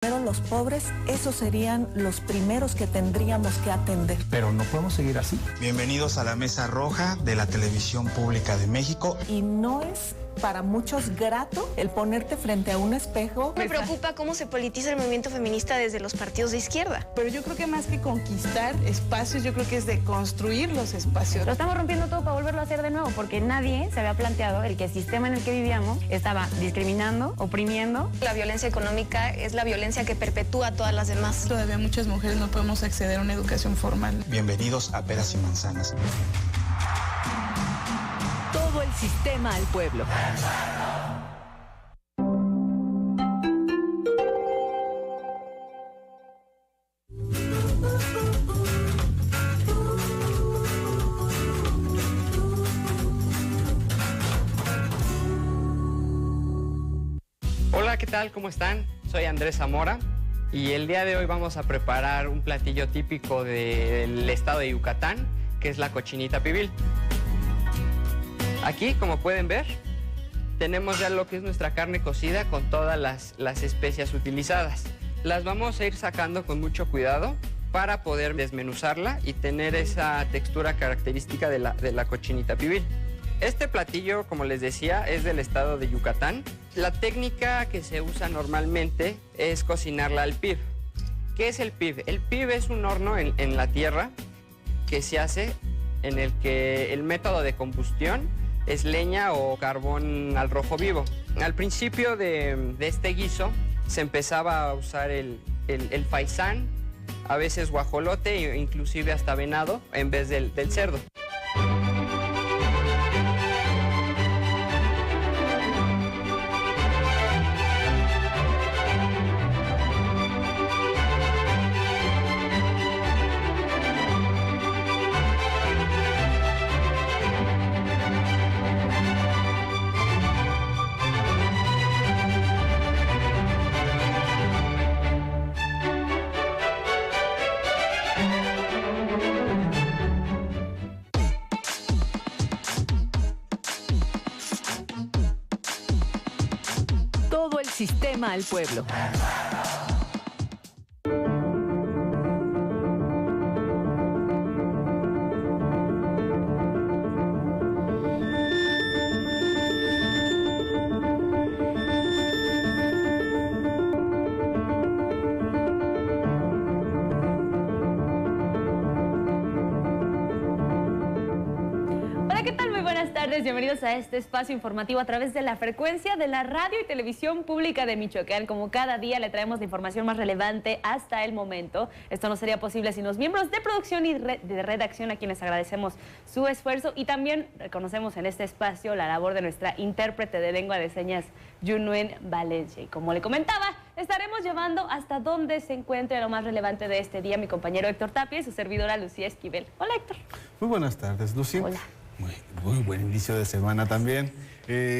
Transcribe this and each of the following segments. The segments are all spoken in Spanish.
Pero los pobres, esos serían los primeros que tendríamos que atender. Pero no podemos seguir así. Bienvenidos a la Mesa Roja de la Televisión Pública de México. Y no es para muchos grato el ponerte frente a un espejo. Me preocupa cómo se politiza el movimiento feminista desde los partidos de izquierda. Pero yo creo que más que conquistar espacios, yo creo que es de construir los espacios. Lo estamos rompiendo todo para volverlo a hacer de nuevo, porque nadie se había planteado el que el sistema en el que vivíamos estaba discriminando, oprimiendo. La violencia económica es la violencia que perpetúa todas las demás. Todavía muchas mujeres no podemos acceder a una educación formal. Bienvenidos a Peras y Manzanas. Todo el sistema al pueblo. Hola, ¿qué tal? ¿Cómo están? Soy Andrés Zamora y el día de hoy vamos a preparar un platillo típico del estado de Yucatán, que es la cochinita pibil. Aquí, como pueden ver, tenemos ya lo que es nuestra carne cocida con todas las especias utilizadas. Las vamos a ir sacando con mucho cuidado para poder desmenuzarla y tener esa textura característica de la cochinita pibil. Este platillo, como les decía, es del estado de Yucatán. La técnica que se usa normalmente es cocinarla al pib. ¿Qué es el pib? El pib es un horno en la tierra que se hace en el que el método de combustión es leña o carbón al rojo vivo. Al principio de este guiso se empezaba a usar el faisán, a veces guajolote e inclusive hasta venado en vez del cerdo. Todo el sistema al pueblo. Bienvenidos a este espacio informativo a través de la frecuencia de la radio y televisión pública de Michoacán. Como cada día le traemos la información más relevante hasta el momento. Esto no sería posible sin los miembros de producción y de redacción, a quienes agradecemos su esfuerzo, y también reconocemos en este espacio la labor de nuestra intérprete de lengua de señas, Yunuen Valencia. Y como le comentaba, estaremos llevando hasta donde se encuentre lo más relevante de este día mi compañero Héctor Tapia y su servidora Lucía Esquivel. Hola, Héctor. Muy buenas tardes, Lucía. Hola. Muy buen inicio de semana también.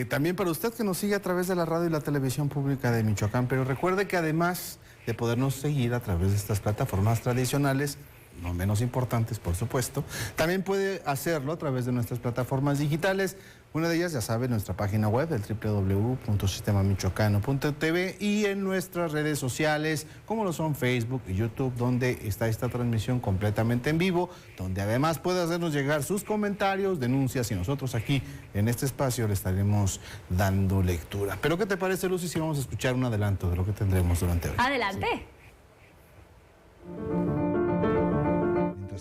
También para usted que nos sigue a través de la radio y la televisión pública de Michoacán. Pero recuerde que además de podernos seguir a través de estas plataformas tradicionales, no menos importantes, por supuesto, también puede hacerlo a través de nuestras plataformas digitales. Una de ellas, ya sabe, nuestra página web, el www.sistemamichoacano.tv, y en nuestras redes sociales, como lo son Facebook y YouTube, donde está esta transmisión completamente en vivo, donde además puede hacernos llegar sus comentarios, denuncias, y nosotros aquí en este espacio le estaremos dando lectura. Pero ¿qué te parece, Lucy, si vamos a escuchar un adelanto de lo que tendremos durante hoy? Adelante. Sí.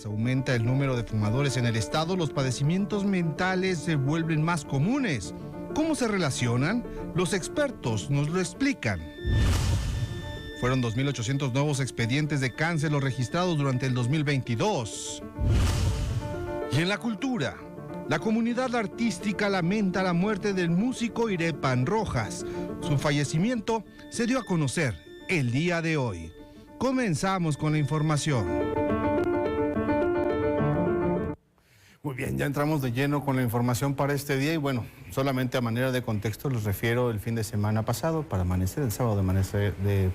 Aumenta el número de fumadores en el estado, los padecimientos mentales se vuelven más comunes. ¿Cómo se relacionan? Los expertos nos lo explican. Fueron 2.800 nuevos expedientes de cáncer los registrados durante el 2022. Y en la cultura, la comunidad artística lamenta la muerte del músico Irepan Rojas. Su fallecimiento se dio a conocer el día de hoy. Comenzamos con la información. Muy bien, ya entramos de lleno con la información para este día y bueno, solamente a manera de contexto les refiero el fin de semana pasado, para amanecer el sábado,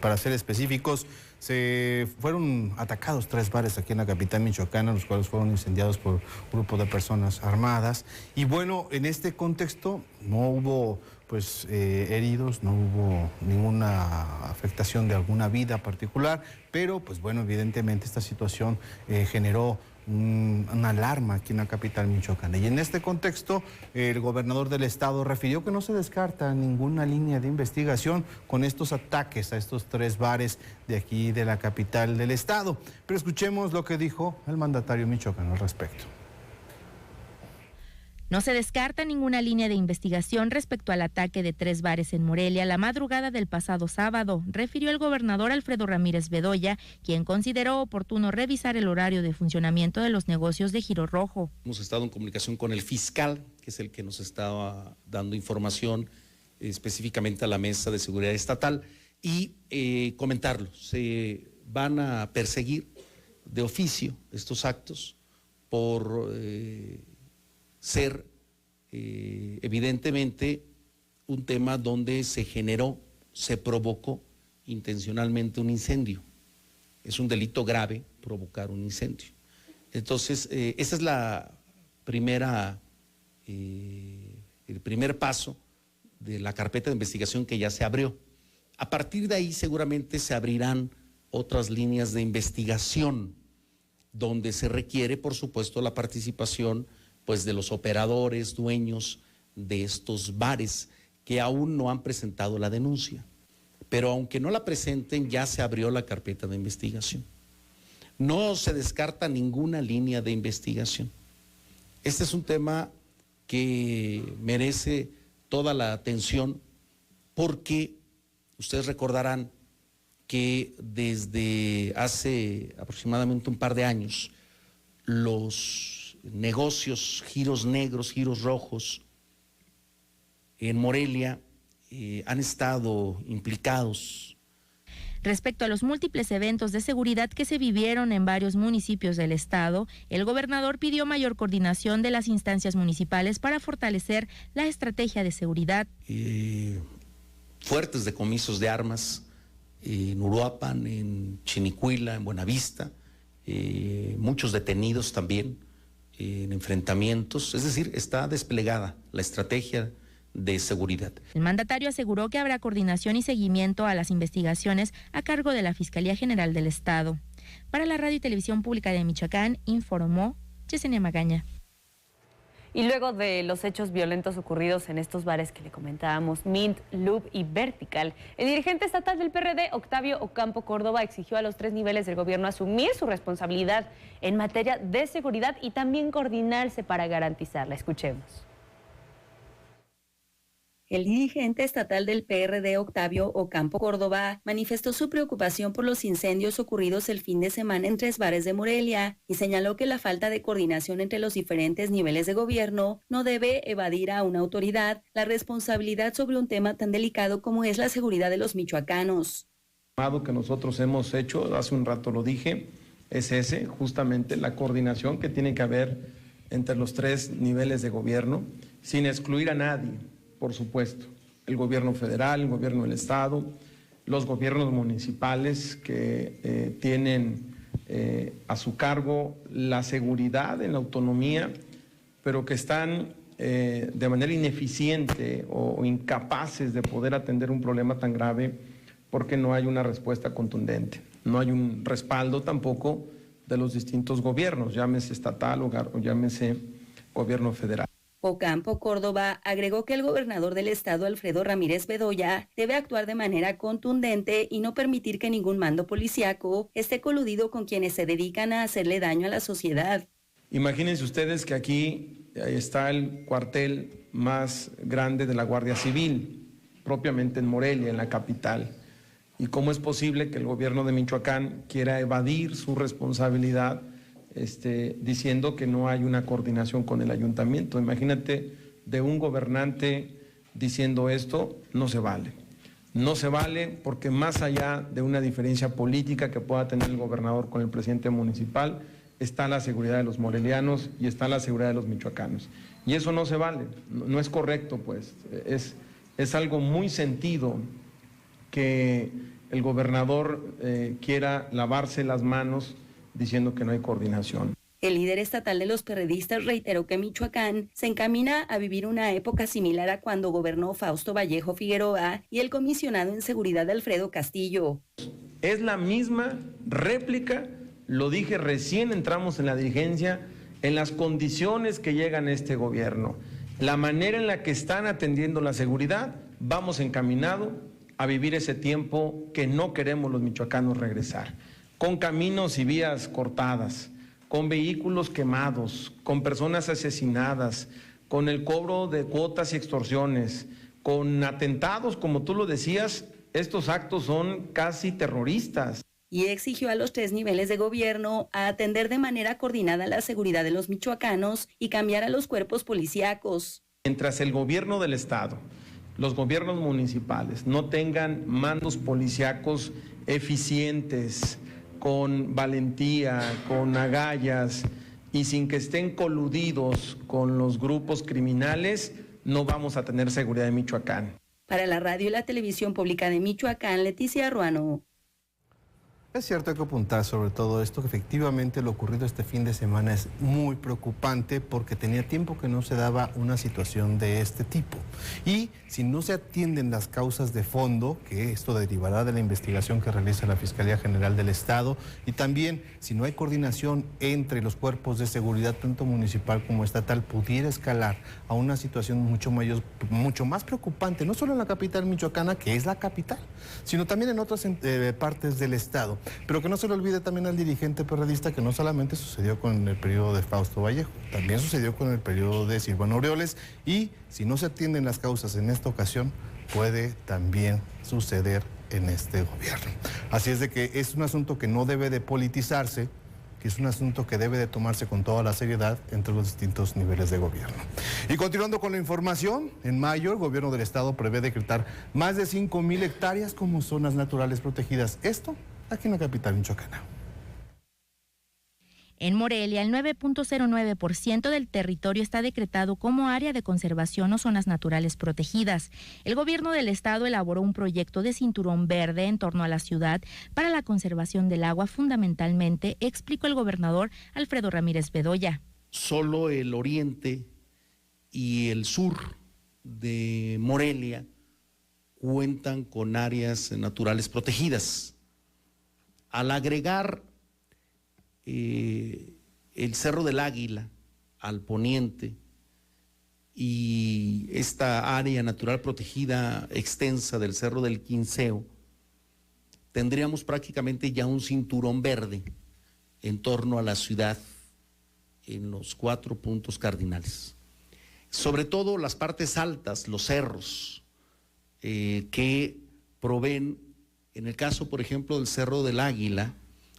para ser específicos, se fueron atacados 3 bares aquí en la capital michoacana, los cuales fueron incendiados por un grupo de personas armadas. Y bueno, en este contexto no hubo heridos, no hubo ninguna afectación de alguna vida particular, pero pues bueno, evidentemente esta situación generó una alarma aquí en la capital michoacana. Y en este contexto, el gobernador del estado refirió que no se descarta ninguna línea de investigación con estos ataques a estos 3 bares de aquí de la capital del estado. Pero escuchemos lo que dijo el mandatario michoacano al respecto. No se descarta ninguna línea de investigación respecto al ataque de 3 bares en Morelia la madrugada del pasado sábado, refirió el gobernador Alfredo Ramírez Bedoya, quien consideró oportuno revisar el horario de funcionamiento de los negocios de Giro Rojo. Hemos estado en comunicación con el fiscal, que es el que nos estaba dando información específicamente a la Mesa de Seguridad Estatal, y comentarlo, se van a perseguir de oficio estos actos por ser evidentemente un tema donde se generó, se provocó intencionalmente un incendio. Es un delito grave provocar un incendio. Entonces, esa es la primera, el primer paso de la carpeta de investigación que ya se abrió. A partir de ahí seguramente se abrirán otras líneas de investigación donde se requiere, por supuesto, la participación pues de los operadores, dueños de estos bares que aún no han presentado la denuncia. Pero aunque no la presenten, ya se abrió la carpeta de investigación. No se descarta ninguna línea de investigación. Este es un tema que merece toda la atención porque ustedes recordarán que desde hace aproximadamente un par de años los negocios, giros negros, giros rojos en Morelia han estado implicados. Respecto a los múltiples eventos de seguridad que se vivieron en varios municipios del estado, el gobernador pidió mayor coordinación de las instancias municipales para fortalecer la estrategia de seguridad. Fuertes decomisos de armas en Uruapan, en Chinicuila, en Buenavista, muchos detenidos también en enfrentamientos, es decir, está desplegada la estrategia de seguridad. El mandatario aseguró que habrá coordinación y seguimiento a las investigaciones a cargo de la Fiscalía General del Estado. Para la Radio y Televisión Pública de Michoacán, informó Yesenia Magaña. Y luego de los hechos violentos ocurridos en estos bares que le comentábamos, Mint, Loop y Vertical, el dirigente estatal del PRD, Octavio Ocampo Córdoba, exigió a los 3 niveles del gobierno asumir su responsabilidad en materia de seguridad y también coordinarse para garantizarla. Escuchemos. El dirigente estatal del PRD, Octavio Ocampo Córdoba, manifestó su preocupación por los incendios ocurridos el fin de semana en 3 bares de Morelia y señaló que la falta de coordinación entre los diferentes niveles de gobierno no debe evadir a una autoridad la responsabilidad sobre un tema tan delicado como es la seguridad de los michoacanos. El llamado que nosotros hemos hecho, hace un rato lo dije, es ese, justamente la coordinación que tiene que haber entre los 3 niveles de gobierno, sin excluir a nadie. Por supuesto, el gobierno federal, el gobierno del estado, los gobiernos municipales que tienen a su cargo la seguridad en la autonomía, pero que están de manera ineficiente o incapaces de poder atender un problema tan grave porque no hay una respuesta contundente. No hay un respaldo tampoco de los distintos gobiernos, llámese estatal o llámese gobierno federal. Ocampo Córdoba agregó que el gobernador del estado, Alfredo Ramírez Bedoya, debe actuar de manera contundente y no permitir que ningún mando policíaco esté coludido con quienes se dedican a hacerle daño a la sociedad. Imagínense ustedes que aquí está el cuartel más grande de la Guardia Civil, propiamente en Morelia, en la capital. ¿Y cómo es posible que el gobierno de Michoacán quiera evadir su responsabilidad diciendo que no hay una coordinación con el ayuntamiento? Imagínate de un gobernante diciendo esto, no se vale. No se vale porque más allá de una diferencia política que pueda tener el gobernador con el presidente municipal, está la seguridad de los morelianos y está la seguridad de los michoacanos. Y eso no se vale, no es correcto, pues. Es algo muy sentido que el gobernador quiera lavarse las manos diciendo que no hay coordinación. El líder estatal de los perredistas reiteró que Michoacán se encamina a vivir una época similar a cuando gobernó Fausto Vallejo Figueroa y el comisionado en seguridad Alfredo Castillo. Es la misma réplica, lo dije recién entramos en la dirigencia, en las condiciones que llegan a este gobierno, la manera en la que están atendiendo la seguridad, vamos encaminado a vivir ese tiempo que no queremos los michoacanos regresar, con caminos y vías cortadas, con vehículos quemados, con personas asesinadas, con el cobro de cuotas y extorsiones, con atentados, como tú lo decías, estos actos son casi terroristas. Y exigió a los 3 niveles de gobierno a atender de manera coordinada la seguridad de los michoacanos y cambiar a los cuerpos policíacos. Mientras el gobierno del estado, los gobiernos municipales no tengan mandos policíacos eficientes, con valentía, con agallas y sin que estén coludidos con los grupos criminales, no vamos a tener seguridad en Michoacán. Para la radio y la televisión pública de Michoacán, Leticia Ruano. Es cierto, hay que apuntar sobre todo esto, que efectivamente lo ocurrido este fin de semana es muy preocupante porque tenía tiempo que no se daba una situación de este tipo. Y si no se atienden las causas de fondo, que esto derivará de la investigación que realiza la Fiscalía General del Estado, y también si no hay coordinación entre los cuerpos de seguridad, tanto municipal como estatal, pudiera escalar a una situación mucho más preocupante, no solo en la capital michoacana, que es la capital, sino también en otras partes del Estado. Pero que no se le olvide también al dirigente perredista que no solamente sucedió con el periodo de Fausto Vallejo, también sucedió con el periodo de Silvano Aureoles, y si no se atienden las causas en esta ocasión, puede también suceder en este gobierno. Así es de que es un asunto que no debe de politizarse, que es un asunto que debe de tomarse con toda la seriedad entre los distintos niveles de gobierno. Y continuando con la información, en mayo el gobierno del estado prevé decretar más de 5,000 hectáreas como zonas naturales protegidas. Esto aquí en la capital michoacana. En Morelia, el 9.09% del territorio está decretado como área de conservación o zonas naturales protegidas. El gobierno del estado elaboró un proyecto de cinturón verde en torno a la ciudad para la conservación del agua fundamentalmente, explicó el gobernador Alfredo Ramírez Bedoya. Solo el oriente y el sur de Morelia cuentan con áreas naturales protegidas. Al agregar el Cerro del Águila al poniente y esta área natural protegida extensa del Cerro del Quinceo, tendríamos prácticamente ya un cinturón verde en torno a la ciudad en los 4 puntos cardinales. Sobre todo las partes altas, los cerros, que proveen, en el caso, por ejemplo, del Cerro del Águila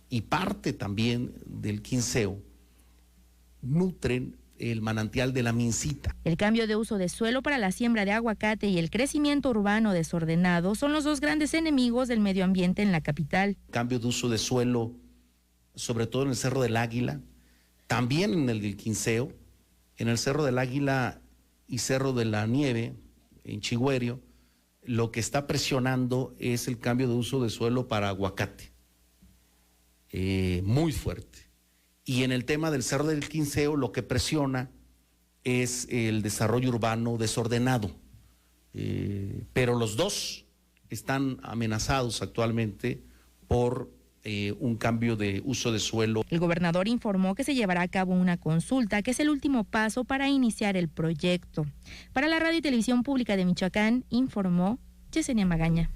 y parte también del Quinceo, nutren el manantial de la Mincita. El cambio de uso de suelo para la siembra de aguacate y el crecimiento urbano desordenado son los 2 grandes enemigos del medio ambiente en la capital. Cambio de uso de suelo, sobre todo en el Cerro del Águila, también en el del Quinceo, en el Cerro del Águila y Cerro de la Nieve, en Chigüerio, lo que está presionando es el cambio de uso de suelo para aguacate, muy fuerte. Y en el tema del Cerro del Quinceo lo que presiona es el desarrollo urbano desordenado, pero los dos están amenazados actualmente por un cambio de uso de suelo. El gobernador informó que se llevará a cabo una consulta, que es el último paso para iniciar el proyecto. Para la Radio y Televisión Pública de Michoacán, informó Yesenia Magaña.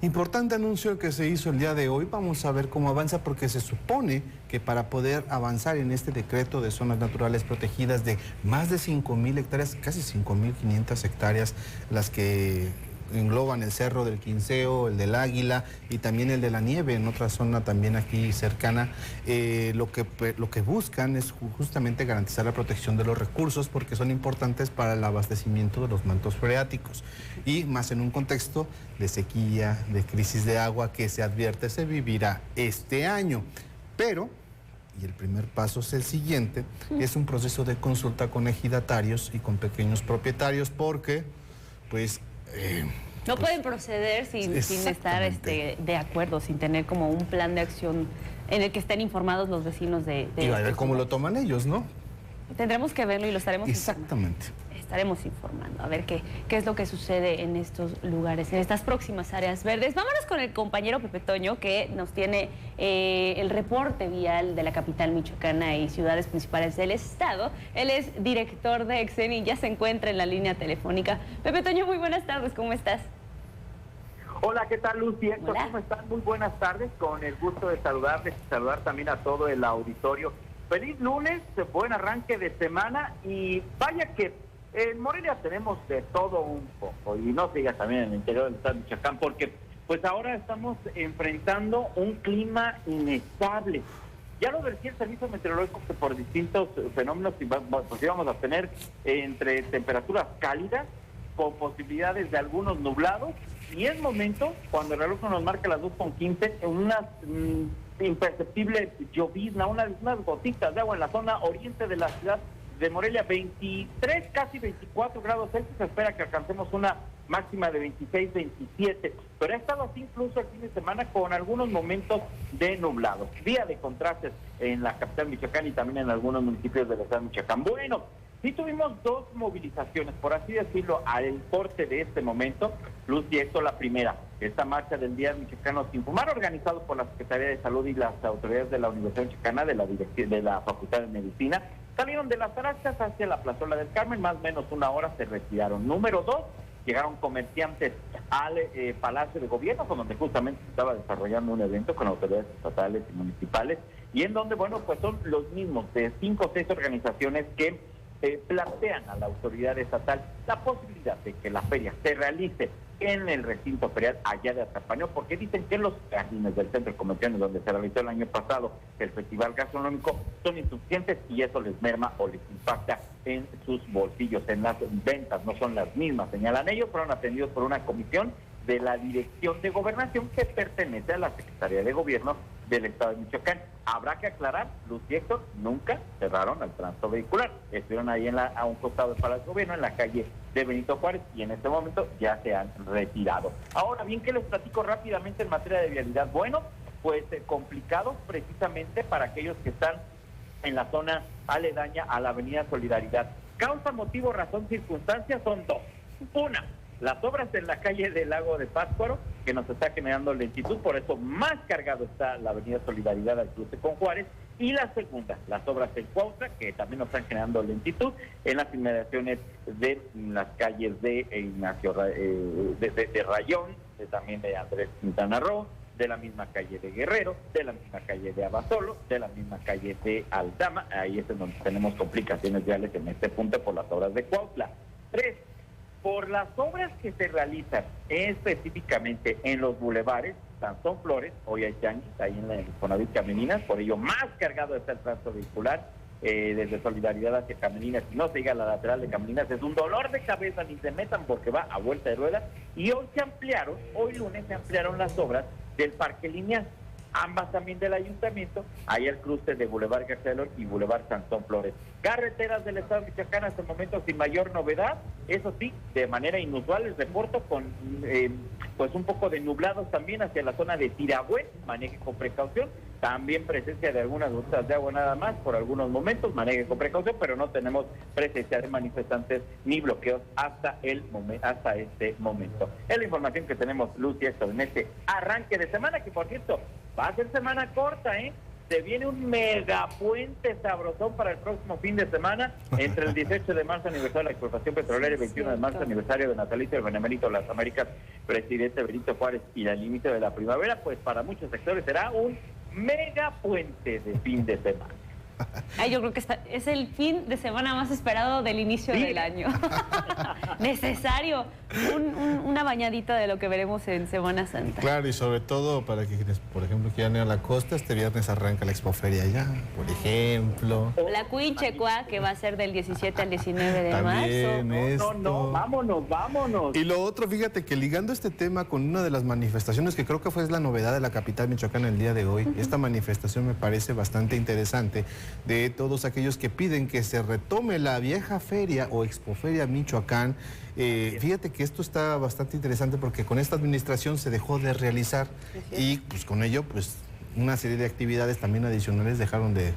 Importante anuncio el que se hizo el día de hoy. Vamos a ver cómo avanza, porque se supone que para poder avanzar en este decreto de zonas naturales protegidas de más de 5,000 hectáreas, casi 5,500 hectáreas, las que engloban el Cerro del Quinceo, el del Águila y también el de la Nieve, en otra zona también aquí cercana, lo que buscan es justamente garantizar la protección de los recursos, porque son importantes para el abastecimiento de los mantos freáticos, y más en un contexto de sequía, de crisis de agua que se advierte se vivirá este año. Pero, y el primer paso es el siguiente, es un proceso de consulta con ejidatarios y con pequeños propietarios, porque pues no pueden proceder sin estar de acuerdo, sin tener como un plan de acción en el que estén informados los vecinos de y a ver cómo lo toman ellos, ¿no? Tendremos que verlo y lo estaremos exactamente. Estaremos informando a ver qué es lo que sucede en estos lugares, en estas próximas áreas verdes. Vámonos con el compañero Pepe Toño, que nos tiene el reporte vial de la capital michoacana y ciudades principales del estado. Él es director de Exeni y ya se encuentra en la línea telefónica. Pepe Toño, muy buenas tardes, ¿cómo estás? Hola, ¿qué tal, Lucy? Héctor, ¿cómo están? Muy buenas tardes, con el gusto de saludarles y saludar también a todo el auditorio. Feliz lunes, buen arranque de semana y vaya que en Morelia tenemos de todo un poco, y no se diga también en el interior del estado de Michoacán, porque pues ahora estamos enfrentando un clima inestable. Ya lo decía el Servicio Meteorológico que por distintos fenómenos pues íbamos a tener entre temperaturas cálidas, con posibilidades de algunos nublados, y es momento, cuando el reloj nos marca las 2:15, en una imperceptible llovizna, unas gotitas de agua en la zona oriente de la ciudad de Morelia, 23, casi 24 grados Celsius, se espera que alcancemos una máxima de 26, 27, pero ha estado así incluso el fin de semana con algunos momentos de nublados. Día de contrastes en la capital Michoacán y también en algunos municipios del estado de Michoacán. Bueno, sí tuvimos dos movilizaciones, por así decirlo, al corte de este momento. Luz y Héctor, la primera, esta marcha del Día Michoacano sin Fumar, organizado por la Secretaría de Salud y las autoridades de la Universidad Michoacana, de la Facultad de Medicina. Salieron de las Tarachas hacia la Plazuela del Carmen, más o menos una hora se retiraron. Número 2, llegaron comerciantes al Palacio de Gobierno, con donde justamente se estaba desarrollando un evento con autoridades estatales y municipales, y en donde, bueno, pues son los mismos de 5 o 6 organizaciones que plantean a la autoridad estatal la posibilidad de que la feria se realice en el recinto ferial allá de Atapaneó, porque dicen que los jardines del centro de convenciones donde se realizó el año pasado el festival gastronómico son insuficientes y eso les merma o les impacta en sus bolsillos, en las ventas, no son las mismas, señalan ellos. Fueron atendidos por una comisión de la Dirección de Gobernación que pertenece a la Secretaría de Gobierno del Estado de Michoacán. Habrá que aclarar, Luz y Héctor, nunca cerraron el tránsito vehicular. Estuvieron ahí a un costado del Palacio de Gobierno, en la calle de Benito Juárez, y en este momento ya se han retirado. Ahora bien, ¿qué les platico rápidamente en materia de vialidad? Bueno, pues complicado precisamente para aquellos que están en la zona aledaña a la Avenida Solidaridad. Causa, motivo, razón, circunstancia son dos. Una, las obras en la calle del Lago de Pátzcuaro, que nos está generando lentitud, por eso más cargado está la Avenida Solidaridad al cruce con Juárez. Y la segunda, las obras en Cuautla, que también nos están generando lentitud en las inmediaciones de las calles de Ignacio de Rayón, también de Andrés Quintana Roo, de la misma calle de Guerrero, de la misma calle de Abasolo, de la misma calle de Aldama. Ahí es en donde tenemos complicaciones viales en este punto por las obras de Cuautla. 3, por las obras que se realizan específicamente en los bulevares, Sansón Flores, hoy hay tianguis ahí en la Infonavit Cameninas, por ello más cargado está el tránsito vehicular desde Solidaridad hacia Cameninas, y no se diga la lateral de Cameninas, es un dolor de cabeza, ni se metan porque va a vuelta de rueda. Y hoy lunes se ampliaron las obras del Parque Lineal, ambas también del ayuntamiento, ahí el cruce de Boulevard García Lor y Boulevard Sansón Flores. Carreteras del estado de Michoacán hasta el momento sin mayor novedad, eso sí, de manera inusual les reporto con pues un poco de nublados también hacia la zona de Tiragüe, maneje con precaución, también presencia de algunas gotas de agua nada más por algunos momentos, maneje con precaución, pero no tenemos presencia de manifestantes ni bloqueos hasta este momento. Es la información que tenemos, Luz y Héctor, en este arranque de semana, que por cierto va a ser semana corta, Se viene un megapuente sabrosón para el próximo fin de semana, entre el 18 de marzo, aniversario de la exportación petrolera, y el 21 de marzo, aniversario de natalicio del Benemérito de las Américas, presidente Benito Juárez, y el inicio de la primavera. Pues para muchos sectores será un megapuente de fin de semana. Ay, yo creo que es el fin de semana más esperado del inicio del año. Necesario. Una bañadita de lo que veremos en Semana Santa. Claro, y sobre todo para quienes, por ejemplo, quieran ir a la costa, este viernes arranca la Expoferia allá, por ejemplo. La Cuinchecua, que va a ser del 17 al 19 de marzo. No, vámonos. Y lo otro, fíjate que ligando este tema con una de las manifestaciones que creo que fue la novedad de la capital michoacana el día de hoy, esta manifestación me parece bastante interesante, de todos aquellos que piden que se retome la vieja feria o Expoferia Michoacán. Fíjate que esto está bastante interesante porque con esta administración se dejó de realizar y pues con ello pues una serie de actividades también adicionales dejaron de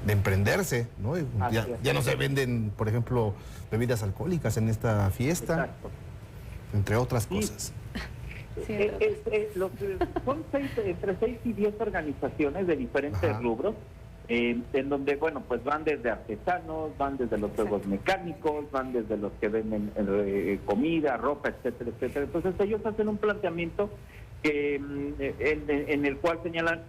emprenderse, ¿no? Ya no se venden, por ejemplo, bebidas alcohólicas en esta fiesta, exacto, entre otras cosas. Sí. Son entre 6 y 10 organizaciones de diferentes rubros, en donde, bueno, pues van desde artesanos, van desde los juegos mecánicos, van desde los que venden comida, ropa, etcétera, etcétera. Entonces ellos hacen un planteamiento que en el cual señalan,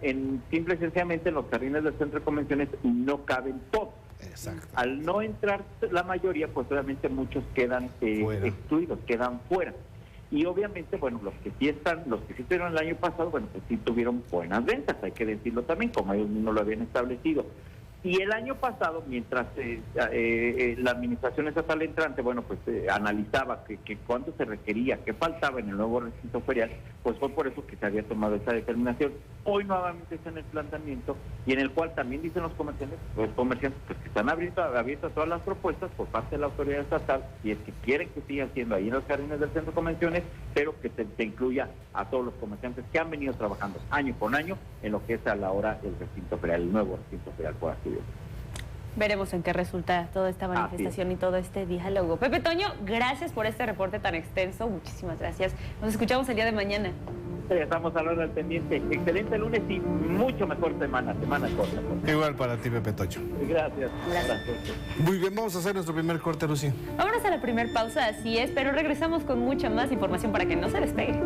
simple y sencillamente, en los jardines del centro de convenciones no caben todos. Exacto. Al no entrar la mayoría, pues obviamente muchos quedan excluidos, quedan fuera. Y obviamente, bueno, los que sí estuvieron el año pasado, bueno, pues sí tuvieron buenas ventas, hay que decirlo también, como ellos mismos lo habían establecido. Y el año pasado, mientras la administración estatal entrante, bueno, pues analizaba que cuánto se requería, qué faltaba en el nuevo recinto ferial, pues fue por eso que se había tomado esa determinación. Hoy nuevamente está en el planteamiento, y en el cual también dicen los comerciantes pues, que están abiertos a todas las propuestas por parte de la autoridad estatal, y es que quieren que siga siendo ahí en los jardines del centro de convenciones, pero que se incluya a todos los comerciantes que han venido trabajando año con año en lo que es a la hora el recinto ferial, el nuevo recinto ferial, por así decirlo. Veremos en qué resulta toda esta manifestación y todo este diálogo. Pepe Toño, gracias por este reporte tan extenso. Muchísimas gracias. Nos escuchamos el día de mañana. Sí, estamos a la hora del pendiente. Excelente lunes y mucho mejor semana corta. Igual para ti, Pepe Toño. Gracias. Muy bien, vamos a hacer nuestro primer corte, Lucy. Vámonos a la primer pausa, así es, pero regresamos con mucha más información para que no se despegue.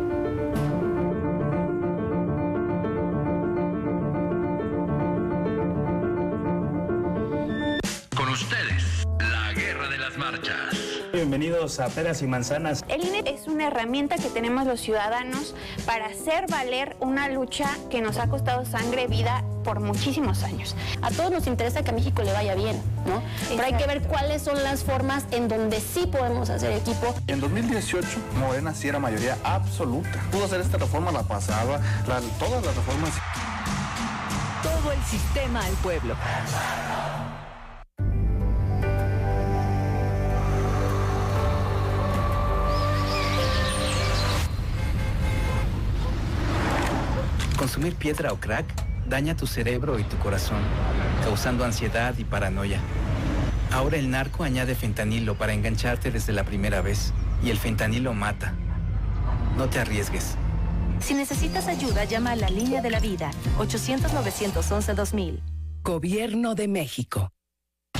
Ustedes, la guerra de las marchas. Bienvenidos a Peras y Manzanas. El INE es una herramienta que tenemos los ciudadanos para hacer valer una lucha que nos ha costado sangre, vida por muchísimos años. A todos nos interesa que a México le vaya bien, ¿no? Pero hay que ver cuáles son las formas en donde sí podemos hacer equipo. En 2018, Morena sí era mayoría absoluta. Pudo hacer esta reforma, la pasada, todas las reformas. Todo el sistema al pueblo. Consumir piedra o crack daña tu cerebro y tu corazón, causando ansiedad y paranoia. Ahora el narco añade fentanilo para engancharte desde la primera vez, y el fentanilo mata. No te arriesgues. Si necesitas ayuda, llama a la Línea de la Vida, 800-911-2000. Gobierno de México.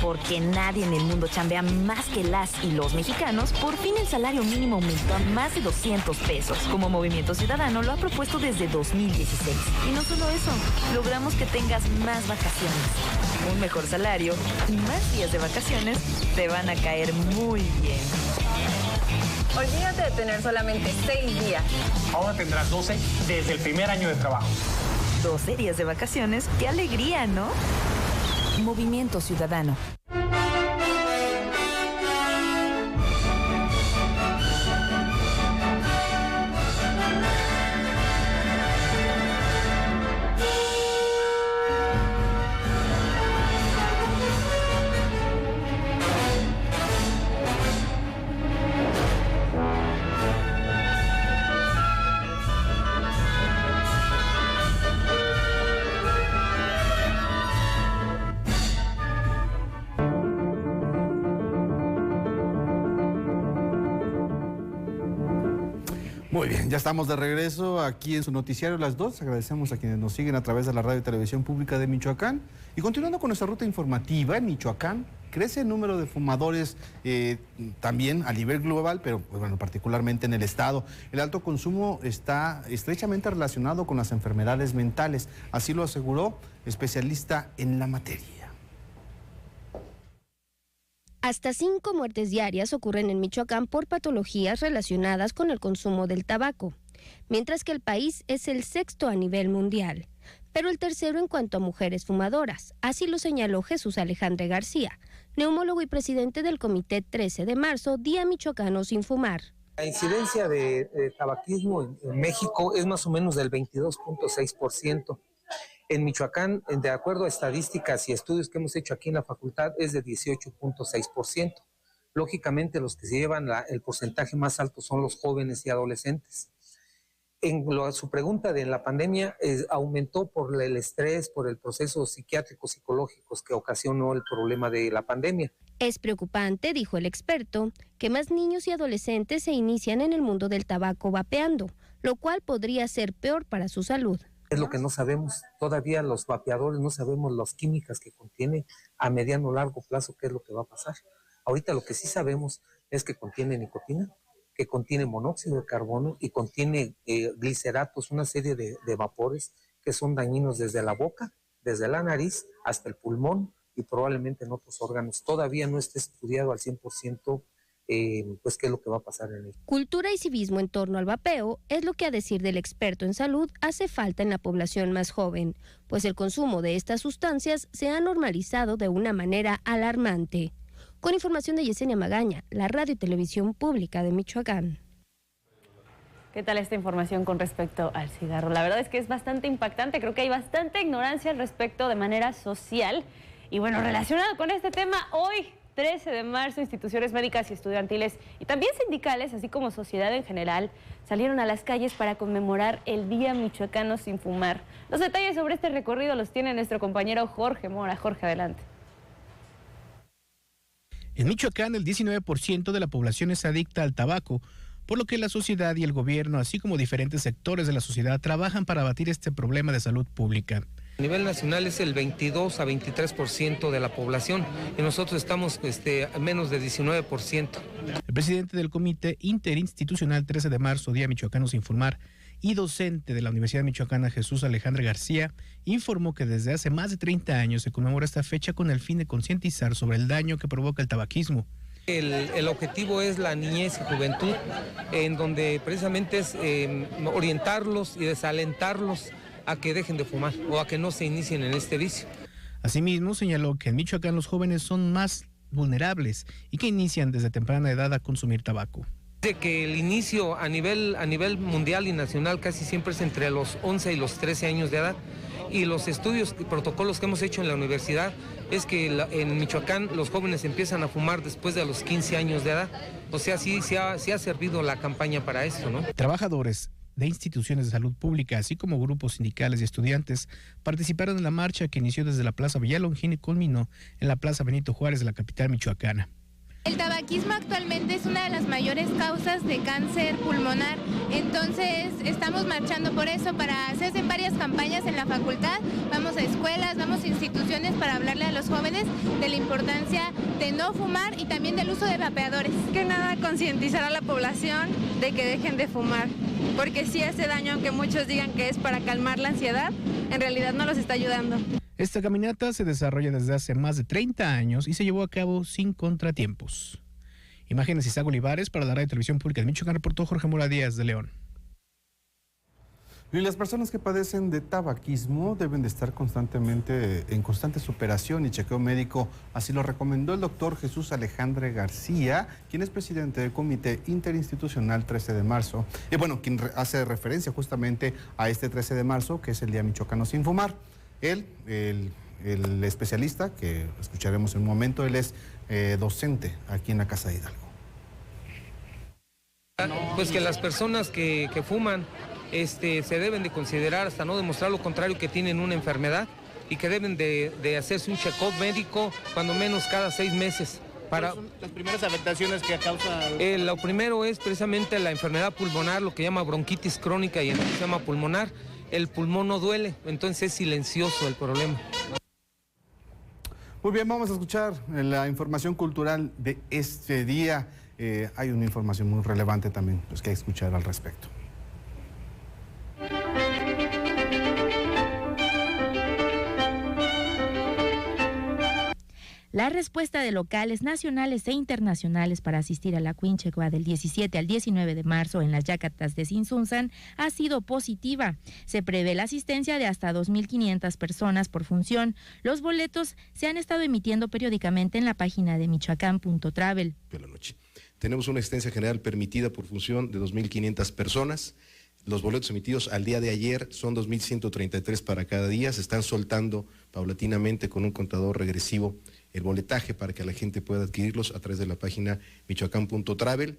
Porque nadie en el mundo chambea más que las y los mexicanos, por fin el salario mínimo aumentó a más de 200 pesos. Como Movimiento Ciudadano lo ha propuesto desde 2016. Y no solo eso, logramos que tengas más vacaciones, un mejor salario y más días de vacaciones te van a caer muy bien. Olvídate de tener solamente 6 días. Ahora tendrás 12 desde el primer año de trabajo. 12 días de vacaciones, qué alegría, ¿no? Movimiento Ciudadano. Muy bien, ya estamos de regreso aquí en su noticiario Las 2. Agradecemos a quienes nos siguen a través de la radio y televisión pública de Michoacán. Y continuando con nuestra ruta informativa, en Michoacán crece el número de fumadores también a nivel global, pero pues, bueno, particularmente en el estado. El alto consumo está estrechamente relacionado con las enfermedades mentales, así lo aseguró especialista en la materia. Hasta 5 muertes diarias ocurren en Michoacán por patologías relacionadas con el consumo del tabaco, mientras que el país es el 6º a nivel mundial, pero el 3º en cuanto a mujeres fumadoras. Así lo señaló Jesús Alejandre García, neumólogo y presidente del Comité 13 de marzo, Día Michoacano Sin Fumar. La incidencia de tabaquismo en México es más o menos del 22.6%. En Michoacán, de acuerdo a estadísticas y estudios que hemos hecho aquí en la facultad, es de 18.6%. Lógicamente, los que se llevan el porcentaje más alto son los jóvenes y adolescentes. Su pregunta de la pandemia aumentó por el estrés, por el proceso psiquiátrico-psicológicos que ocasionó el problema de la pandemia. Es preocupante, dijo el experto, que más niños y adolescentes se inician en el mundo del tabaco vapeando, lo cual podría ser peor para su salud. Es lo que no sabemos. Todavía los vapeadores no sabemos las químicas que contiene a mediano o largo plazo, qué es lo que va a pasar. Ahorita lo que sí sabemos es que contiene nicotina, que contiene monóxido de carbono y contiene gliceratos, una serie de vapores que son dañinos desde la boca, desde la nariz hasta el pulmón y probablemente en otros órganos. Todavía no está estudiado al 100% pues qué es lo que va a pasar en él. Cultura y civismo en torno al vapeo es lo que, a decir del experto en salud, hace falta en la población más joven, pues el consumo de estas sustancias se ha normalizado de una manera alarmante. Con información de Yesenia Magaña, la Radio y Televisión Pública de Michoacán. ¿Qué tal esta información con respecto al cigarro? La verdad es que es bastante impactante, creo que hay bastante ignorancia al respecto de manera social. Y bueno, relacionado con este tema, hoy 13 de marzo, instituciones médicas y estudiantiles y también sindicales, así como sociedad en general, salieron a las calles para conmemorar el Día Michoacano sin Fumar. Los detalles sobre este recorrido los tiene nuestro compañero Jorge Mora. Jorge, adelante. En Michoacán, el 19% de la población es adicta al tabaco, por lo que la sociedad y el gobierno, así como diferentes sectores de la sociedad, trabajan para abatir este problema de salud pública. A nivel nacional es el 22 a 23% de la población y nosotros estamos a menos de 19%. El presidente del Comité Interinstitucional 13 de marzo, Día Michoacano sin Fumar, y docente de la Universidad Michoacana, Jesús Alejandre García, informó que desde hace más de 30 años se conmemora esta fecha con el fin de concientizar sobre el daño que provoca el tabaquismo. El objetivo es la niñez y juventud, en donde precisamente es orientarlos y desalentarlos a que dejen de fumar o a que no se inicien en este vicio. Asimismo, señaló que en Michoacán los jóvenes son más vulnerables y que inician desde temprana edad a consumir tabaco. De que el inicio a nivel mundial y nacional casi siempre es entre los 11 y los 13 años de edad, y los estudios y protocolos que hemos hecho en la universidad es que en Michoacán los jóvenes empiezan a fumar después de los 15 años de edad. O sea, sí ha servido la campaña para eso, ¿no? Trabajadores de instituciones de salud pública, así como grupos sindicales y estudiantes, participaron en la marcha que inició desde la Plaza Villalongín y culminó en la Plaza Benito Juárez de la capital michoacana. El tabaquismo actualmente es una de las mayores causas de cáncer pulmonar, entonces estamos marchando por eso, para hacerse varias campañas en la facultad, vamos a escuelas, vamos a instituciones para hablarle a los jóvenes de la importancia de no fumar y también del uso de vapeadores. Que nada, concientizar a la población de que dejen de fumar, porque sí hace daño, aunque muchos digan que es para calmar la ansiedad, en realidad no los está ayudando. Esta caminata se desarrolla desde hace más de 30 años y se llevó a cabo sin contratiempos. Imágenes Isaac Olivares para la Radio y Televisión Pública de Michoacán, reportó Jorge Mora Díaz de León. Y las personas que padecen de tabaquismo deben de estar constantemente en constante superación y chequeo médico. Así lo recomendó el doctor Jesús Alejandre García, quien es presidente del Comité Interinstitucional 13 de marzo. Y bueno, quien hace referencia justamente a este 13 de marzo, que es el Día Michoacano sin Fumar. Él, el especialista, que escucharemos en un momento, él es docente aquí en la Casa de Hidalgo. Pues que las personas que fuman se deben de considerar, hasta no demostrar lo contrario, que tienen una enfermedad y que deben de hacerse un check-up médico cuando menos cada 6 meses. ¿Cuáles son las primeras afectaciones que causa? Lo primero es precisamente la enfermedad pulmonar, lo que llama bronquitis crónica y enfisema pulmonar. El pulmón no duele, entonces es silencioso el problema. Muy bien, vamos a escuchar la información cultural de este día. Hay una información muy relevante también pues, que hay que escuchar al respecto. La respuesta de locales nacionales e internacionales para asistir a la Quinchegua del 17 al 19 de marzo en las Yacatas de Sinsunzan ha sido positiva. Se prevé la asistencia de hasta 2.500 personas por función. Los boletos se han estado emitiendo periódicamente en la página de michoacán.travel. Tenemos una asistencia general permitida por función de 2.500 personas. Los boletos emitidos al día de ayer son 2.133 para cada día. Se están soltando paulatinamente con un contador regresivo el boletaje para que la gente pueda adquirirlos a través de la página michoacán.travel.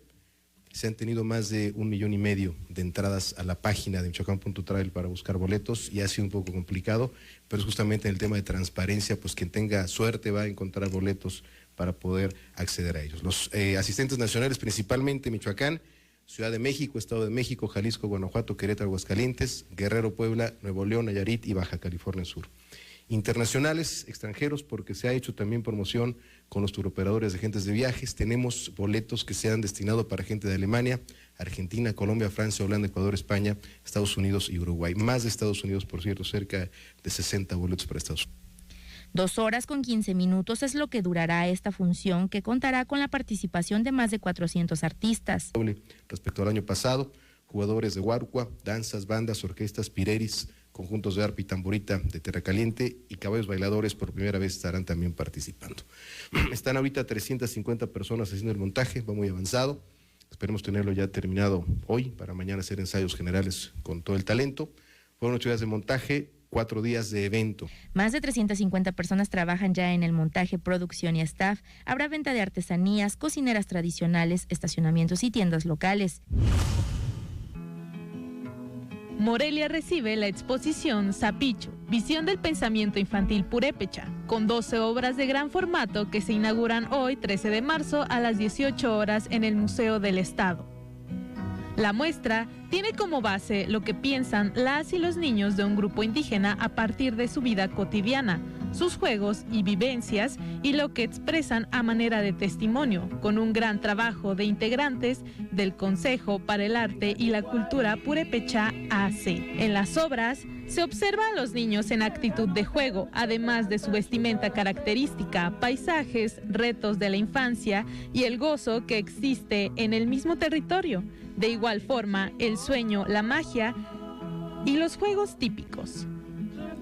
Se han tenido más de 1,5 millones de entradas a la página de Michoacán.travel para buscar boletos y ha sido un poco complicado, pero es justamente en el tema de transparencia, pues quien tenga suerte va a encontrar boletos para poder acceder a ellos. Los asistentes nacionales, principalmente Michoacán, Ciudad de México, Estado de México, Jalisco, Guanajuato, Querétaro, Aguascalientes, Guerrero, Puebla, Nuevo León, Nayarit y Baja California Sur. Internacionales, extranjeros, porque se ha hecho también promoción con los turoperadores de agentes de viajes. Tenemos boletos que se han destinado para gente de Alemania, Argentina, Colombia, Francia, Holanda, Ecuador, España, Estados Unidos y Uruguay. Más de Estados Unidos, por cierto, cerca de 60 boletos para Estados Unidos. 2 horas con 15 minutos es lo que durará esta función, que contará con la participación de más de 400 artistas. Respecto al año pasado, jugadores de Guarcua, danzas, bandas, orquestas, pireris, conjuntos de arpa y tamborita de Tierra Caliente y caballos bailadores por primera vez estarán también participando. Están ahorita 350 personas haciendo el montaje, va muy avanzado. Esperemos tenerlo ya terminado hoy para mañana hacer ensayos generales con todo el talento. Fueron 8 días de montaje, 4 días de evento. Más de 350 personas trabajan ya en el montaje, producción y staff. Habrá venta de artesanías, cocineras tradicionales, estacionamientos y tiendas locales. Morelia recibe la exposición Zapicho, Visión del Pensamiento Infantil Purépecha, con 12 obras de gran formato que se inauguran hoy, 13 de marzo, a las 18 horas en el Museo del Estado. La muestra tiene como base lo que piensan las y los niños de un grupo indígena a partir de su vida cotidiana, sus juegos y vivencias y lo que expresan a manera de testimonio, con un gran trabajo de integrantes del Consejo para el Arte y la Cultura Purépecha AC. En las obras se observa a los niños en actitud de juego, además de su vestimenta característica, paisajes, retos de la infancia y el gozo que existe en el mismo territorio. De igual forma, el sueño, la magia y los juegos típicos.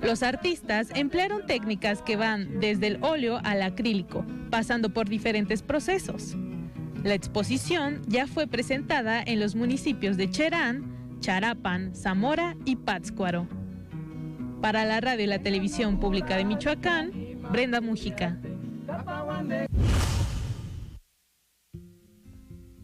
Los artistas emplearon técnicas que van desde el óleo al acrílico, pasando por diferentes procesos. La exposición ya fue presentada en los municipios de Cherán, Charapan, Zamora y Pátzcuaro. Para la radio y la televisión pública de Michoacán, Brenda Mújica.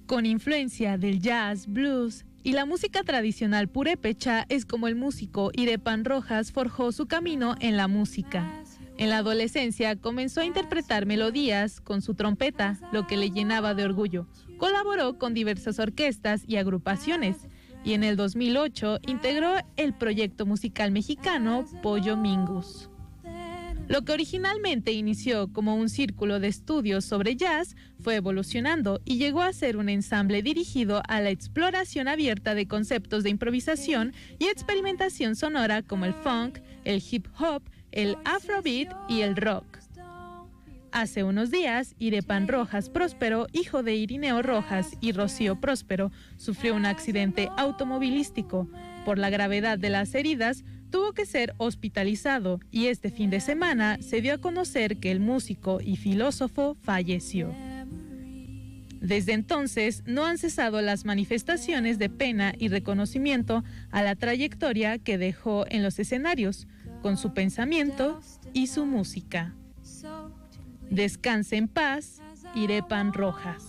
Con influencia del jazz, blues y la música tradicional purépecha, es como el músico Irepan Rojas forjó su camino en la música. En la adolescencia comenzó a interpretar melodías con su trompeta, lo que le llenaba de orgullo. Colaboró con diversas orquestas y agrupaciones y en el 2008 integró el proyecto musical mexicano Pollo Mingus. Lo que originalmente inició como un círculo de estudios sobre jazz fue evolucionando y llegó a ser un ensamble dirigido a la exploración abierta de conceptos de improvisación y experimentación sonora como el funk, el hip hop, el afrobeat y el rock. Hace unos días, Irepan Rojas Próspero, hijo de Irineo Rojas y Rocío Próspero, sufrió un accidente automovilístico. Por la gravedad de las heridas, tuvo que ser hospitalizado y este fin de semana se dio a conocer que el músico y filósofo falleció. Desde entonces no han cesado las manifestaciones de pena y reconocimiento a la trayectoria que dejó en los escenarios, con su pensamiento y su música. Descanse en paz, Irepan Rojas.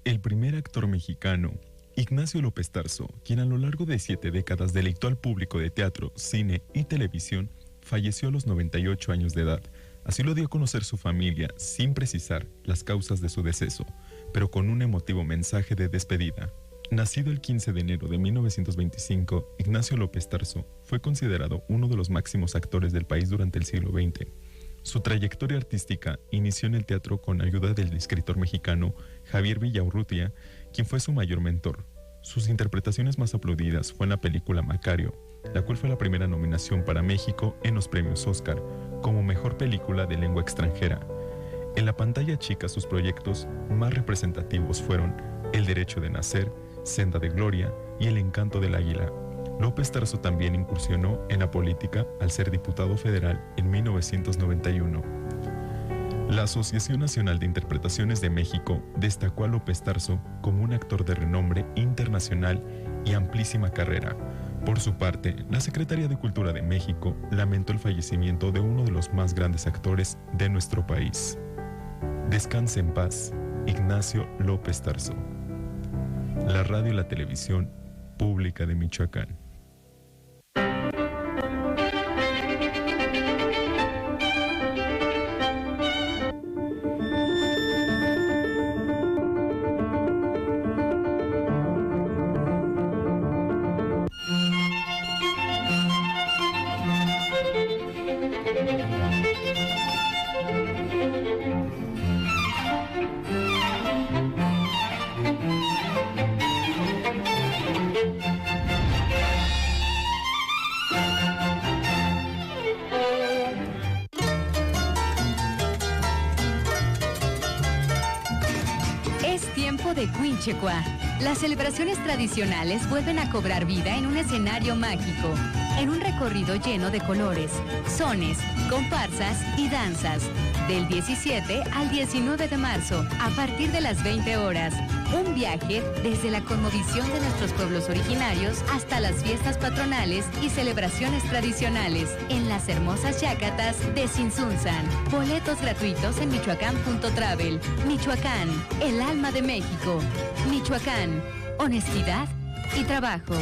El primer actor mexicano, Ignacio López Tarso, quien a lo largo de 7 décadas deleitó al público de teatro, cine y televisión, falleció a los 98 años de edad. Así lo dio a conocer su familia, sin precisar las causas de su deceso, pero con un emotivo mensaje de despedida. Nacido el 15 de enero de 1925, Ignacio López Tarso fue considerado uno de los máximos actores del país durante el siglo XX. Su trayectoria artística inició en el teatro con ayuda del escritor mexicano Javier Villaurrutia, quien fue su mayor mentor. Sus interpretaciones más aplaudidas fue en la película Macario, la cual fue la primera nominación para México en los premios Oscar, como mejor película de lengua extranjera. En la pantalla chica, sus proyectos más representativos fueron El Derecho de Nacer, Senda de Gloria y El Encanto del Águila. López Tarso también incursionó en la política al ser diputado federal en 1991. La Asociación Nacional de Interpretaciones de México destacó a López Tarso como un actor de renombre internacional y amplísima carrera, Por su parte, la Secretaría de Cultura de México lamentó el fallecimiento de uno de los más grandes actores de nuestro país. Descanse en paz, Ignacio López Tarso. La radio y la televisión pública de Michoacán. De Quinchecua. Las celebraciones tradicionales vuelven a cobrar vida en un escenario mágico, en un recorrido lleno de colores, sones, comparsas y danzas. Del 17 al 19 de marzo, a partir de las 20 horas. Un viaje desde la cosmovisión de nuestros pueblos originarios hasta las fiestas patronales y celebraciones tradicionales en las hermosas Yacatas de Sinsunzan. Boletos gratuitos en michoacán.travel. Michoacán, el alma de México. Michoacán, honestidad y trabajo.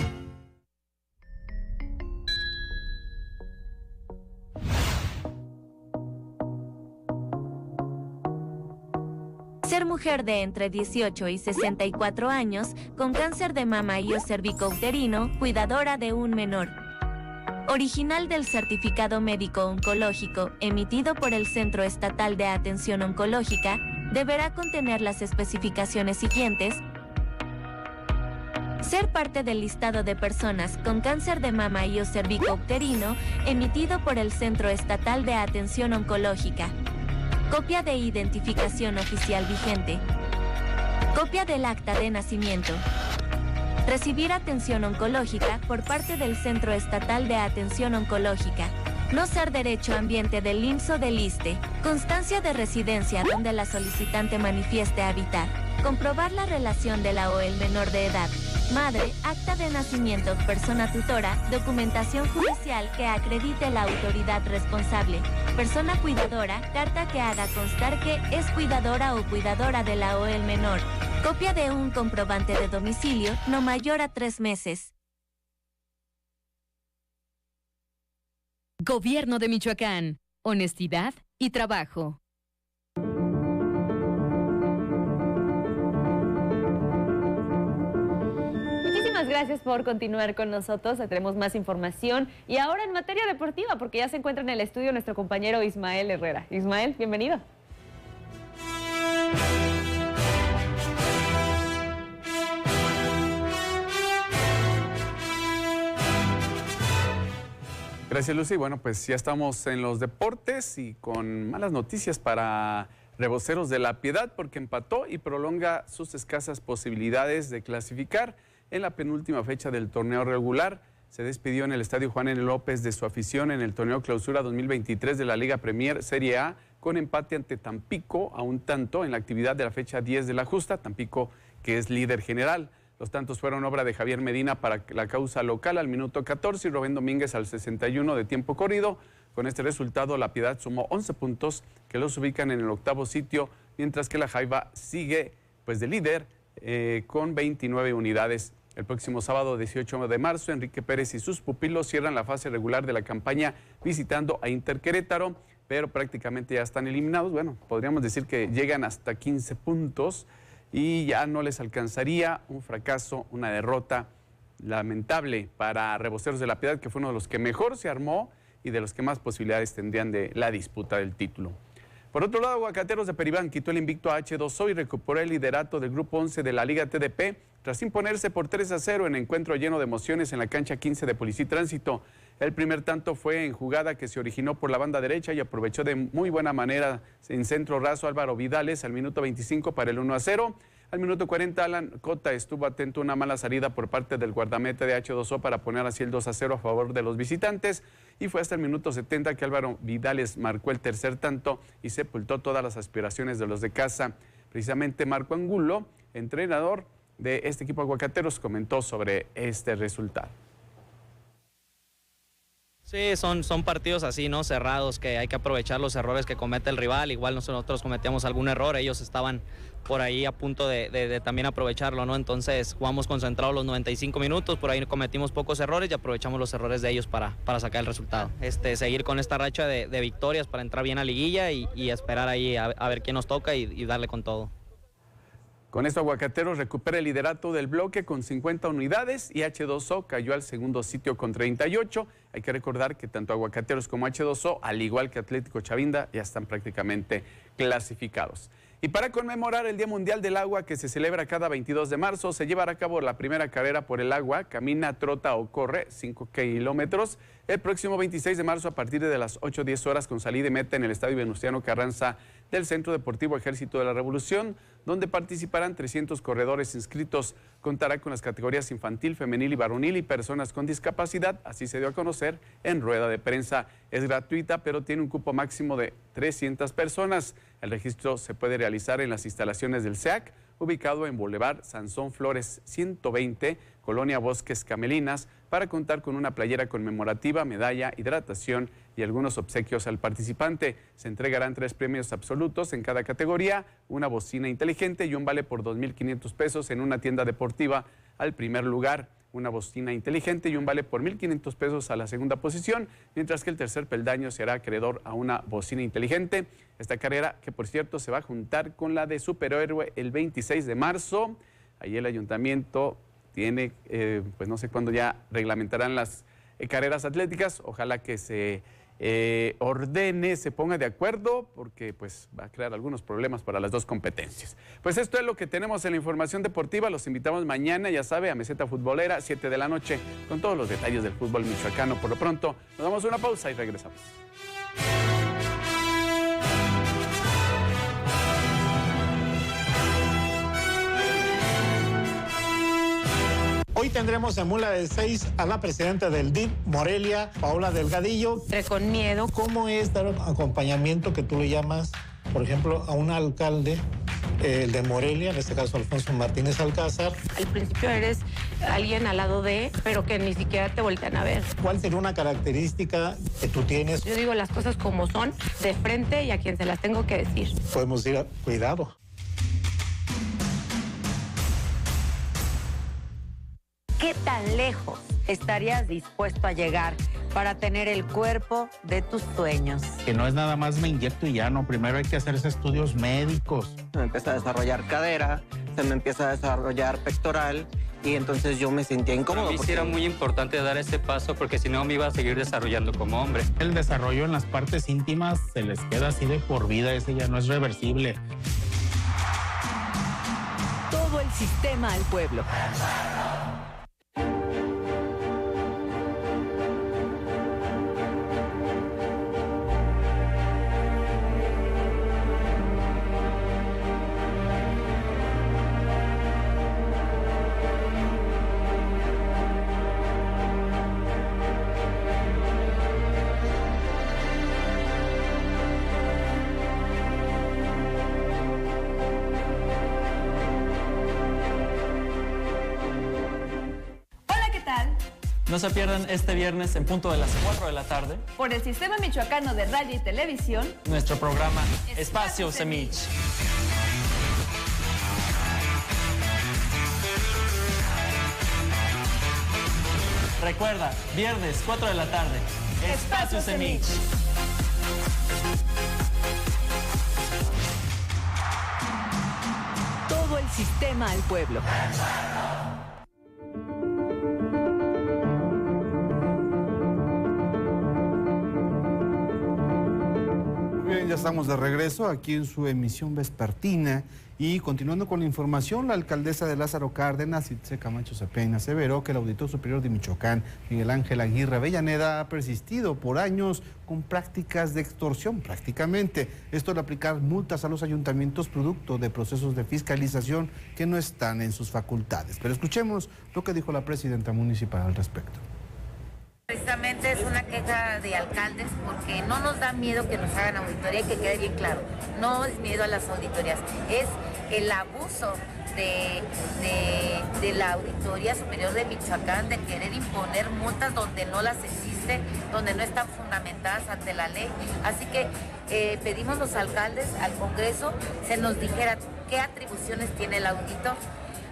Ser mujer de entre 18 y 64 años con cáncer de mama y o cervicouterino, cuidadora de un menor. Original del certificado médico oncológico emitido por el Centro Estatal de Atención Oncológica, deberá contener las especificaciones siguientes. Ser parte del listado de personas con cáncer de mama y o cervicouterino emitido por el Centro Estatal de Atención Oncológica. Copia de identificación oficial vigente. Copia del acta de nacimiento. Recibir atención oncológica por parte del Centro Estatal de Atención Oncológica. No ser derecho ambiente del IMSS o del ISSSTE. Constancia de residencia donde la solicitante manifieste habitar. Comprobar la relación de la o el menor de edad. Madre, acta de nacimiento, persona tutora, documentación judicial que acredite la autoridad responsable. Persona cuidadora, carta que haga constar que es cuidadora o cuidadora de la o el menor. Copia de un comprobante de domicilio no mayor a 3 meses. Gobierno de Michoacán. Honestidad y trabajo. Gracias por continuar con nosotros, tenemos más información y ahora en materia deportiva porque ya se encuentra en el estudio nuestro compañero Ismael Herrera. Ismael, bienvenido. Gracias, Lucy. Bueno, pues ya estamos en los deportes y con malas noticias para Reboceros de la Piedad porque empató y prolonga sus escasas posibilidades de clasificar. En la penúltima fecha del torneo regular, se despidió en el Estadio Juan N. López de su afición en el torneo Clausura 2023 de la Liga Premier Serie A, con empate ante Tampico a un tanto en la actividad de la fecha 10 de la justa, Tampico que es líder general. Los tantos fueron obra de Javier Medina para la causa local al minuto 14 y Rubén Domínguez al 61 de tiempo corrido. Con este resultado, La Piedad sumó 11 puntos que los ubican en el 8º sitio, mientras que la Jaiba sigue pues de líder con 29 unidades. El próximo sábado 18 de marzo, Enrique Pérez y sus pupilos cierran la fase regular de la campaña visitando a Inter Querétaro, pero prácticamente ya están eliminados. Bueno, podríamos decir que llegan hasta 15 puntos y ya no les alcanzaría. Un fracaso, una derrota lamentable para Reboceros de la Piedad, que fue uno de los que mejor se armó y de los que más posibilidades tendrían de la disputa del título. Por otro lado, Aguacateros de Peribán quitó el invicto a H2O y recuperó el liderato del Grupo 11 de la Liga TDP tras imponerse por 3-0 en encuentro lleno de emociones en la cancha 15 de Policía y Tránsito. El primer tanto fue en jugada que se originó por la banda derecha y aprovechó de muy buena manera en centro raso Álvaro Vidales al minuto 25 para el 1-0. Al minuto 40, Alan Cota estuvo atento a una mala salida por parte del guardameta de H2O para poner así el 2-0 a favor de los visitantes. Y fue hasta el minuto 70 que Álvaro Vidales marcó el tercer tanto y sepultó todas las aspiraciones de los de casa. Precisamente Marco Angulo, entrenador de este equipo Aguacateros, comentó sobre este resultado. Sí, son partidos así, ¿no? Cerrados, que hay que aprovechar los errores que comete el rival. Igual nosotros cometíamos algún error, ellos estaban por ahí a punto de también aprovecharlo, ¿no? Entonces jugamos concentrados los 95 minutos, por ahí cometimos pocos errores y aprovechamos los errores de ellos para sacar el resultado. Seguir con esta racha de victorias para entrar bien a liguilla y esperar ahí a ver quién nos toca y darle con todo. Con esto, Aguacateros recupera el liderato del bloque con 50 unidades y H2O cayó al segundo sitio con 38. Hay que recordar que tanto Aguacateros como H2O, al igual que Atlético Chavinda, ya están prácticamente clasificados. Y para conmemorar el Día Mundial del Agua, que se celebra cada 22 de marzo, se llevará a cabo la primera carrera por el agua, camina, trota o corre, 5 kilómetros, el próximo 26 de marzo a partir de las 8:10 horas con salida y meta en el Estadio Venustiano Carranza del Centro Deportivo Ejército de la Revolución, donde participarán 300 corredores inscritos. Contará con las categorías infantil, femenil y varonil y personas con discapacidad, así se dio a conocer en rueda de prensa. Es gratuita, pero tiene un cupo máximo de 300 personas. El registro se puede realizar en las instalaciones del SEAC, ubicado en Boulevard Sansón Flores 120, Colonia Bosques Camelinas, para contar con una playera conmemorativa, medalla, hidratación y algunos obsequios al participante. Se entregarán 3 premios absolutos en cada categoría, una bocina inteligente y un vale por 2.500 pesos en una tienda deportiva al primer lugar, una bocina inteligente y un vale por 1.500 pesos a la segunda posición, mientras que el tercer peldaño será acreedor a una bocina inteligente. Esta carrera, que por cierto se va a juntar con la de Superhéroe el 26 de marzo. Ahí el ayuntamiento tiene, pues no sé cuándo ya reglamentarán las carreras atléticas. Ojalá que se ordene, se ponga de acuerdo, porque pues va a crear algunos problemas para las dos competencias. Pues esto es lo que tenemos en la información deportiva. Los invitamos mañana, ya sabe, a Meseta Futbolera, 7 de la noche, con todos los detalles del fútbol michoacano. Por lo pronto, nos damos una pausa y regresamos. Hoy tendremos en Mula de 6 a la presidenta del DIF, Morelia, Paola Delgadillo. Con miedo. ¿Cómo es dar acompañamiento, que tú le llamas, por ejemplo, a un alcalde, el de Morelia, en este caso Alfonso Martínez Alcázar? Al principio eres alguien al lado de, pero que ni siquiera te voltean a ver. ¿Cuál sería una característica que tú tienes? Yo digo las cosas como son, de frente, y a quien se las tengo que decir. Podemos decir, cuidado. ¿Qué tan lejos estarías dispuesto a llegar para tener el cuerpo de tus sueños? Que no es nada más me inyecto y ya no, primero hay que hacerse estudios médicos. Se me empieza a desarrollar cadera, se me empieza a desarrollar pectoral y entonces yo me sentía incómodo. Para mí sí era muy importante dar ese paso porque si no me iba a seguir desarrollando como hombre. El desarrollo en las partes íntimas se les queda así de por vida, ese ya no es reversible. Todo el sistema al pueblo. No se pierdan este viernes en punto de las 4 de la tarde. Por el Sistema Michoacano de Radio y Televisión. Nuestro programa Espacio Semich. Recuerda, viernes 4 de la tarde. Espacio Semich. Todo el sistema al pueblo. Bien, ya estamos de regreso aquí en su emisión vespertina y continuando con la información, la alcaldesa de Lázaro Cárdenas, Itze Camacho Cepena, aseveró que el Auditor Superior de Michoacán, Miguel Ángel Aguirre Avellaneda, ha persistido por años con prácticas de extorsión prácticamente. Esto de aplicar multas a los ayuntamientos producto de procesos de fiscalización que no están en sus facultades. Pero escuchemos lo que dijo la presidenta municipal al respecto. Precisamente es una queja de alcaldes porque no nos da miedo que nos hagan auditoría, y que quede bien claro, no es miedo a las auditorías, es el abuso de la Auditoría Superior de Michoacán de querer imponer multas donde no las existen. existe, donde no están fundamentadas ante la ley. Así que pedimos los alcaldes al Congreso se nos dijera qué atribuciones tiene el auditor.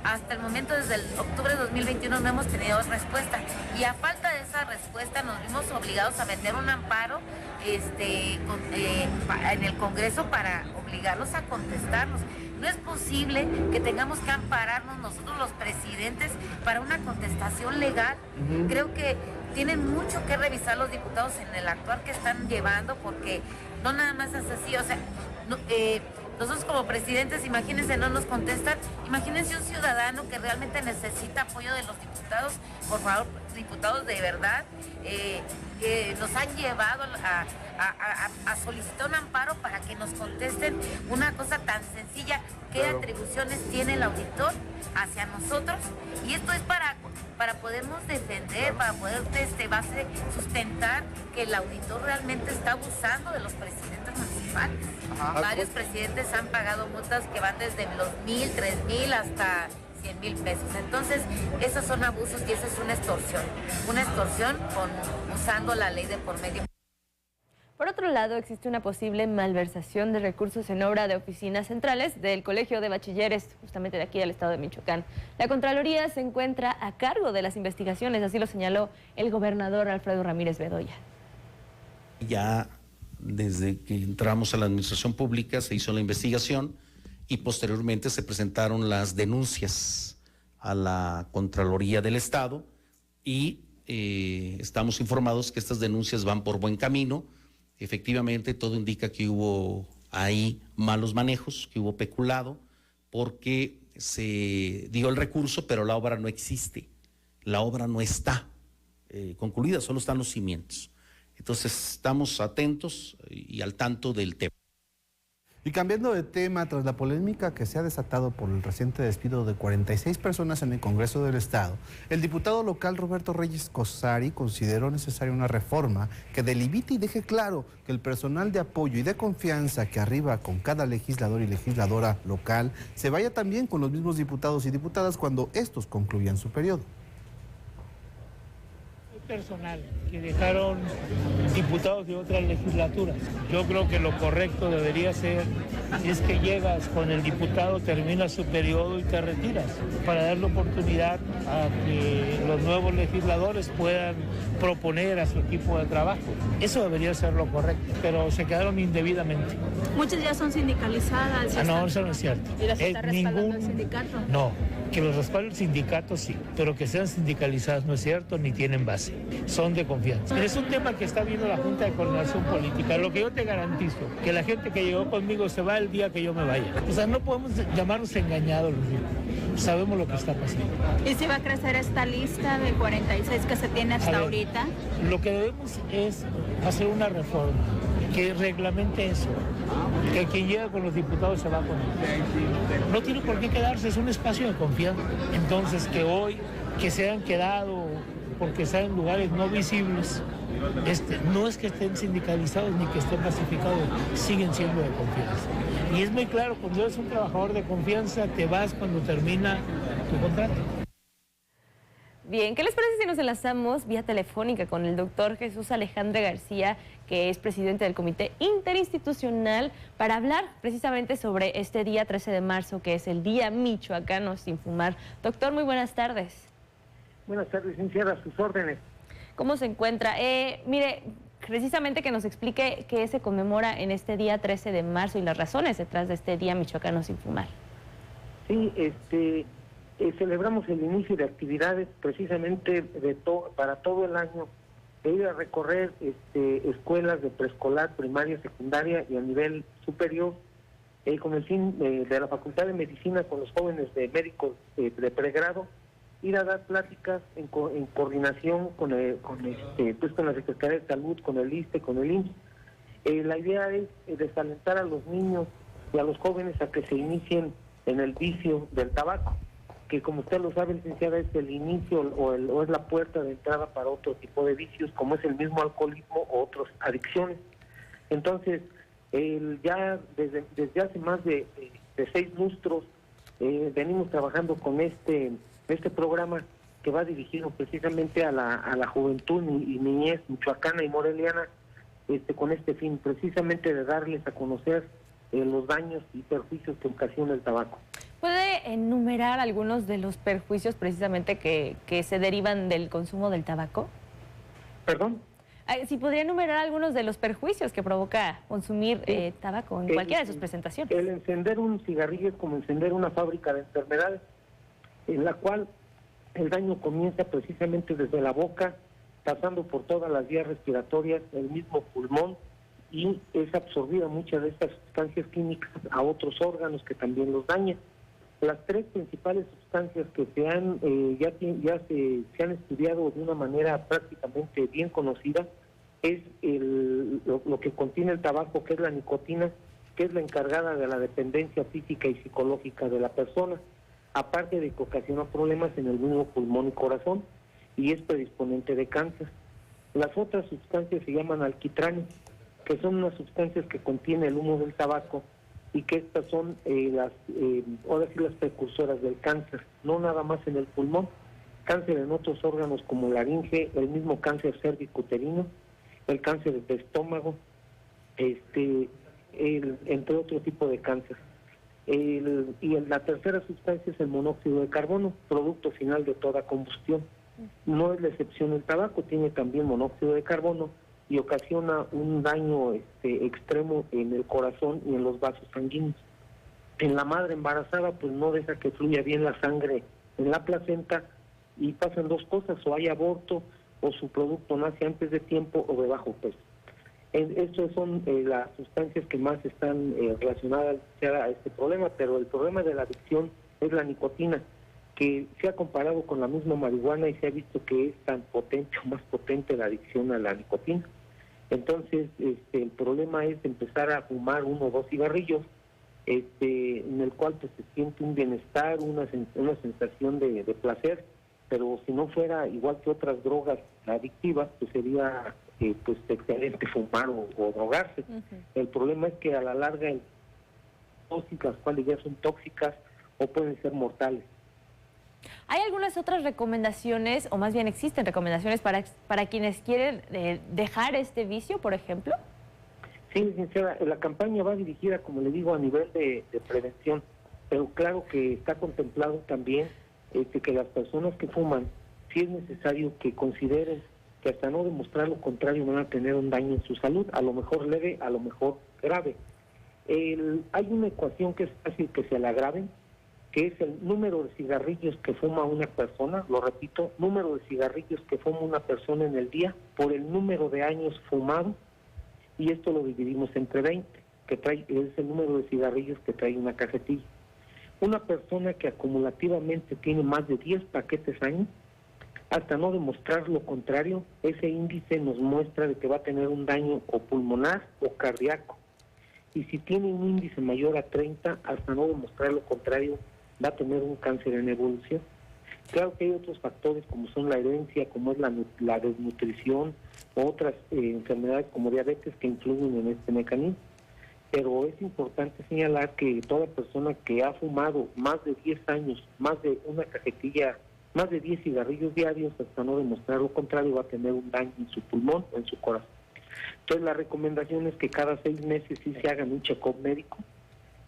Hasta el momento, desde el octubre de 2021, no hemos tenido respuesta. Y a falta de esa respuesta, nos vimos obligados a meter un amparo en el Congreso para obligarlos a contestarnos. No es posible que tengamos que ampararnos nosotros los presidentes para una contestación legal. Creo que tienen mucho que revisar los diputados en el actuar que están llevando, porque no nada más es así, o sea, nosotros como presidentes, imagínense, no nos contestan. Imagínense un ciudadano que realmente necesita apoyo de los diputados. Por favor, diputados de verdad, que nos han llevado a solicitar un amparo para que nos contesten una cosa tan sencilla. ¿Qué atribuciones tiene el auditor hacia nosotros? Y esto es para podernos defender, para poder sustentar que el auditor realmente está abusando de los presidentes municipales. Varios presidentes han pagado multas que van desde los 1,000, 3,000 hasta 100,000 pesos. Entonces, esos son abusos y esa es una extorsión usando la ley de por medio. Por otro lado, existe una posible malversación de recursos en obra de oficinas centrales del Colegio de Bachilleres, justamente de aquí del estado de Michoacán. La Contraloría se encuentra a cargo de las investigaciones, así lo señaló el gobernador Alfredo Ramírez Bedoya. Ya desde que entramos a la administración pública se hizo la investigación y posteriormente se presentaron las denuncias a la Contraloría del Estado y estamos informados que estas denuncias van por buen camino. Efectivamente, todo indica que hubo ahí malos manejos, que hubo peculado, porque se dio el recurso, pero la obra no existe. La obra no está concluida, solo están los cimientos. Entonces, estamos atentos y al tanto del tema. Y cambiando de tema, tras la polémica que se ha desatado por el reciente despido de 46 personas en el Congreso del Estado, el diputado local Roberto Reyes Cosari consideró necesaria una reforma que delimite y deje claro que el personal de apoyo y de confianza que arriba con cada legislador y legisladora local se vaya también con los mismos diputados y diputadas cuando estos concluyan su periodo. Personal que dejaron diputados de otras legislaturas. Yo creo que lo correcto debería ser es que llegas con el diputado, terminas su periodo y te retiras para darle oportunidad a que los nuevos legisladores puedan proponer a su equipo de trabajo. Eso debería ser lo correcto, pero se quedaron indebidamente. Muchas ya son sindicalizadas. No, eso no es cierto. ¿Y las está respaldando el sindicato? No, que los respalde el sindicato sí, pero que sean sindicalizadas no es cierto, ni tienen base. Son de confianza. Pero es un tema que está viendo la Junta de Coordinación Política. Lo que yo te garantizo, que la gente que llegó conmigo se va el día que yo me vaya. O sea, no podemos llamarnos engañados, sabemos lo que está pasando. ¿Y si va a crecer esta lista de 46 que se tiene hasta ahorita? Lo que debemos es hacer una reforma que reglamente eso, que quien llega con los diputados se va con ellos. No tiene por qué quedarse, es un espacio de confianza. Entonces, que hoy, que se han quedado porque están en lugares no visibles, no es que estén sindicalizados ni que estén pacificados, siguen siendo de confianza. Y es muy claro, cuando eres un trabajador de confianza, te vas cuando termina tu contrato. Bien, ¿qué les parece si nos enlazamos vía telefónica con el doctor Jesús Alejandre García, que es presidente del Comité Interinstitucional, para hablar precisamente sobre este día 13 de marzo, que es el Día Michoacano Sin Fumar? Doctor, muy buenas tardes. Buenas tardes, licenciada, a sus órdenes. ¿Cómo se encuentra? Mire, precisamente que nos explique qué se conmemora en este día 13 de marzo y las razones detrás de este Día Michoacano Sin Fumar. Sí, celebramos el inicio de actividades precisamente para todo el año, de ir a recorrer escuelas de preescolar, primaria, secundaria y a nivel superior, con el fin de la Facultad de Medicina con los jóvenes de médicos de pregrado, ir a dar pláticas en coordinación con la Secretaría de Salud, con el ISSSTE, con el IMSS. La idea es desalentar a los niños y a los jóvenes a que se inicien en el vicio del tabaco, que como usted lo sabe, licenciada, es el inicio o es la puerta de entrada para otro tipo de vicios, como es el mismo alcoholismo o otras adicciones. Entonces, ya desde hace más de 6 lustros venimos trabajando con este programa que va dirigido precisamente a la juventud y niñez michoacana y moreliana, con este fin, precisamente de darles a conocer los daños y perjuicios que ocasiona el tabaco. ¿Puede enumerar algunos de los perjuicios precisamente que se derivan del consumo del tabaco? ¿Perdón? Si podría enumerar algunos de los perjuicios que provoca consumir tabaco en cualquiera de sus presentaciones. El encender un cigarrillo es como encender una fábrica de enfermedades, en la cual el daño comienza precisamente desde la boca, pasando por todas las vías respiratorias, el mismo pulmón, y es absorbida muchas de estas sustancias químicas a otros órganos que también los dañan. Las tres principales sustancias que se han estudiado de una manera prácticamente bien conocida es lo que contiene el tabaco, que es la nicotina, que es la encargada de la dependencia física y psicológica de la persona, aparte de que ocasiona problemas en el mismo pulmón y corazón, y es predisponente de cáncer. Las otras sustancias se llaman alquitranes, que son unas sustancias que contiene el humo del tabaco, y que estas son las precursoras del cáncer, no nada más en el pulmón, cáncer en otros órganos como la laringe, el mismo cáncer cérvico-uterino, el cáncer de estómago, entre otro tipo de cáncer. La tercera sustancia es el monóxido de carbono, producto final de toda combustión. No es la excepción el tabaco, tiene también monóxido de carbono y ocasiona un daño extremo en el corazón y en los vasos sanguíneos. En la madre embarazada, pues no deja que fluya bien la sangre en la placenta y pasan dos cosas: o hay aborto, o su producto nace antes de tiempo o de bajo peso. Estas son las sustancias que más están relacionadas a este problema, pero el problema de la adicción es la nicotina, que se ha comparado con la misma marihuana y se ha visto que es tan potente o más potente la adicción a la nicotina. Entonces, el problema es empezar a fumar 1 o 2 cigarrillos, en el cual pues, se siente un bienestar, una sensación de placer, pero si no fuera igual que otras drogas adictivas, pues sería excelente fumar o drogarse. El problema es que a la larga las cuales ya son tóxicas o pueden ser mortales. ¿Hay algunas otras recomendaciones, o más bien existen recomendaciones para quienes quieren dejar este vicio, por ejemplo? Sí, licenciada, la campaña va dirigida, como le digo, a nivel de prevención, pero claro que está contemplado también que las personas que fuman, sí es necesario que consideren que hasta no demostrar lo contrario van a tener un daño en su salud, a lo mejor leve, a lo mejor grave. Hay una ecuación que es fácil que se la graben, que es el número de cigarrillos que fuma una persona, lo repito, número de cigarrillos que fuma una persona en el día por el número de años fumado, y esto lo dividimos entre 20, que es el número de cigarrillos que trae una cajetilla. Una persona que acumulativamente tiene más de 10 paquetes años, hasta no demostrar lo contrario, ese índice nos muestra de que va a tener un daño o pulmonar o cardíaco. Y si tiene un índice mayor a 30, hasta no demostrar lo contrario, va a tener un cáncer en evolución. Claro que hay otros factores como son la herencia, como es la desnutrición, o otras enfermedades como diabetes que influyen en este mecanismo. Pero es importante señalar que toda persona que ha fumado más de 10 años, más de una cajetilla, más de 10 cigarrillos diarios, hasta no demostrar lo contrario, va a tener un daño en su pulmón o en su corazón. Entonces la recomendación es que cada 6 meses sí se hagan un check-up médico,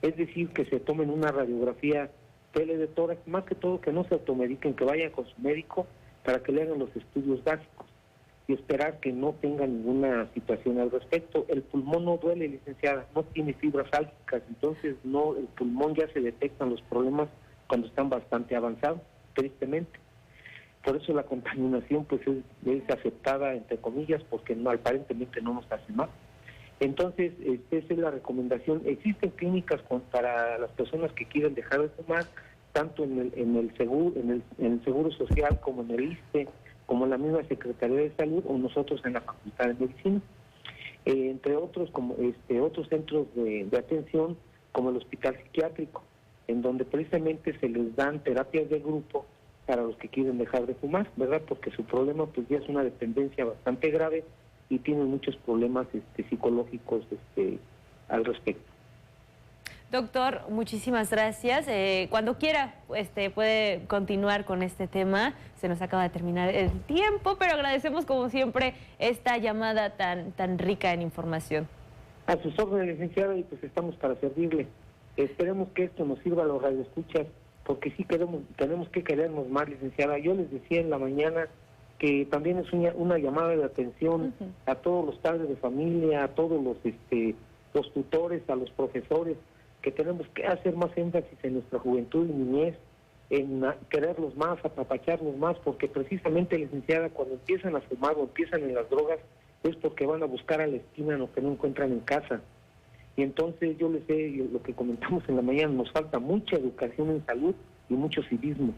es decir, que se tomen una radiografía tele de tórax, más que todo que no se automediquen, que vayan con su médico para que le hagan los estudios básicos y esperar que no tenga ninguna situación al respecto. El pulmón no duele, licenciada, no tiene fibras álgicas, entonces no, el pulmón ya se detectan los problemas cuando están bastante avanzados, tristemente. Por eso la contaminación pues es aceptada entre comillas, porque no, aparentemente no nos hace mal. Entonces, esa es la recomendación. Existen clínicas para las personas que quieren dejar de fumar, tanto en el Seguro Social como en el ISSSTE, como en la misma Secretaría de Salud, o nosotros en la Facultad de Medicina. Entre otros, como otros centros de atención, como el Hospital Psiquiátrico, en donde precisamente se les dan terapias de grupo para los que quieren dejar de fumar, ¿verdad? Porque su problema pues ya es una dependencia bastante grave y tienen muchos problemas psicológicos al respecto. Doctor, muchísimas gracias. Cuando quiera puede continuar con este tema. Se nos acaba de terminar el tiempo, pero agradecemos como siempre esta llamada tan rica en información. A sus órdenes, licenciada, y pues estamos para servirle. Esperemos que esto nos sirva a los radioescuchas, porque sí tenemos que querernos más, licenciada. Yo les decía en la mañana que también es una llamada de atención a todos los padres de familia, a todos los tutores, a los profesores, que tenemos que hacer más énfasis en nuestra juventud y niñez, en quererlos más, apapacharlos más, porque precisamente, licenciada, cuando empiezan a fumar o empiezan en las drogas, es porque van a buscar a la esquina lo que no encuentran en casa. Y entonces yo les sé, lo que comentamos en la mañana, nos falta mucha educación en salud y mucho civismo.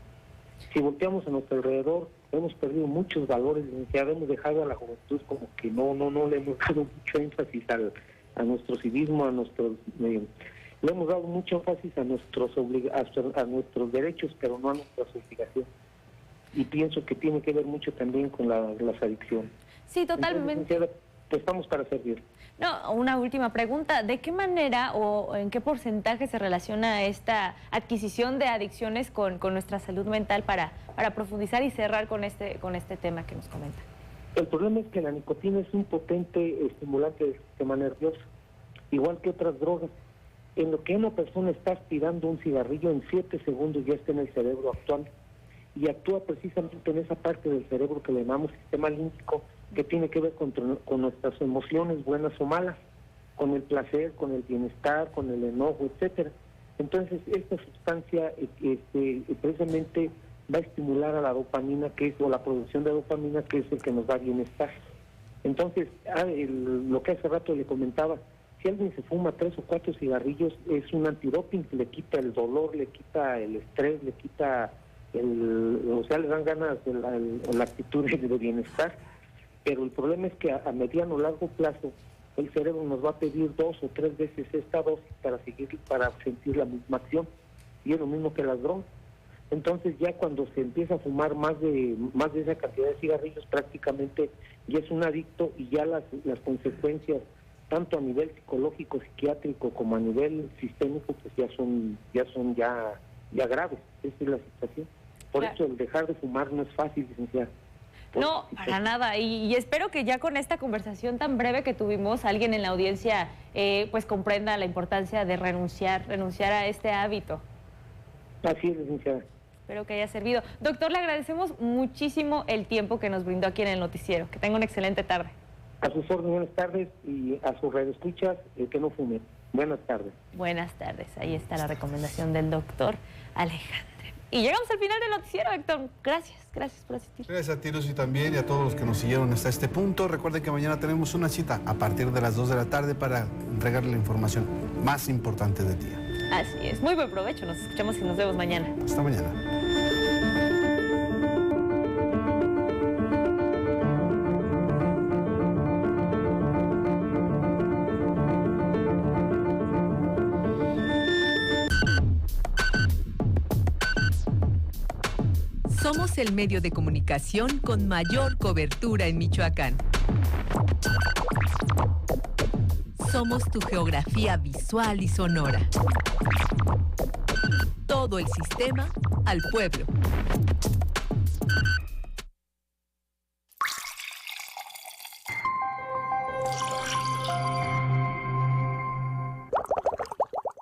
Si volteamos a nuestro alrededor, hemos perdido muchos valores, licenciada, hemos dejado a la juventud como que no le hemos dado mucho énfasis a nuestro civismo, a nuestros... le hemos dado mucho énfasis a nuestros derechos, pero no a nuestras obligaciones. Y pienso que tiene que ver mucho también con las adicciones. Sí, totalmente. Entonces, estamos para servir. No, una última pregunta. ¿De qué manera o en qué porcentaje se relaciona esta adquisición de adicciones con nuestra salud mental para profundizar y cerrar con este tema que nos comenta? El problema es que la nicotina es un potente estimulante del sistema nervioso, igual que otras drogas. En lo que una persona está aspirando un cigarrillo, en 7 segundos ya está en el cerebro actual y actúa precisamente en esa parte del cerebro que le llamamos sistema límbico, que tiene que ver con nuestras emociones, buenas o malas, con el placer, con el bienestar, con el enojo, etcétera. Entonces, esta sustancia precisamente va a estimular a la dopamina, o la producción de dopamina, que es el que nos da bienestar. Entonces, lo que hace rato le comentaba, si alguien se fuma 3 o 4 cigarrillos, es un antidoping, le quita el dolor, le quita el estrés, le quita le dan ganas de la actitud de bienestar. Pero el problema es que a mediano o largo plazo el cerebro nos va a pedir 2 o 3 veces esta dosis para sentir la misma acción, y es lo mismo que las drogas. Entonces ya cuando se empieza a fumar más de esa cantidad de cigarrillos, prácticamente ya es un adicto, y ya las consecuencias tanto a nivel psicológico, psiquiátrico, como a nivel sistémico, pues ya son graves. Esa es la situación. Por eso el dejar de fumar no es fácil, licenciada. No, para nada. Y espero que ya con esta conversación tan breve que tuvimos, alguien en la audiencia pues comprenda la importancia de renunciar a este hábito. Así es, licenciada. Espero que haya servido. Doctor, le agradecemos muchísimo el tiempo que nos brindó aquí en el noticiero. Que tenga una excelente tarde. A sus órdenes, buenas tardes, y a sus radioescuchas, que no fumen. Buenas tardes. Buenas tardes. Ahí está la recomendación del doctor Alejandre. Y llegamos al final del noticiero, Héctor. Gracias por asistir. Gracias a ti, Lucy, también, y a todos los que nos siguieron hasta este punto. Recuerden que mañana tenemos una cita a partir de las 2 de la tarde para entregarle la información más importante del día. Así es. Muy buen provecho. Nos escuchamos y nos vemos mañana. Hasta mañana. Somos el medio de comunicación con mayor cobertura en Michoacán. Somos tu geografía visual y sonora. Todo el sistema al pueblo.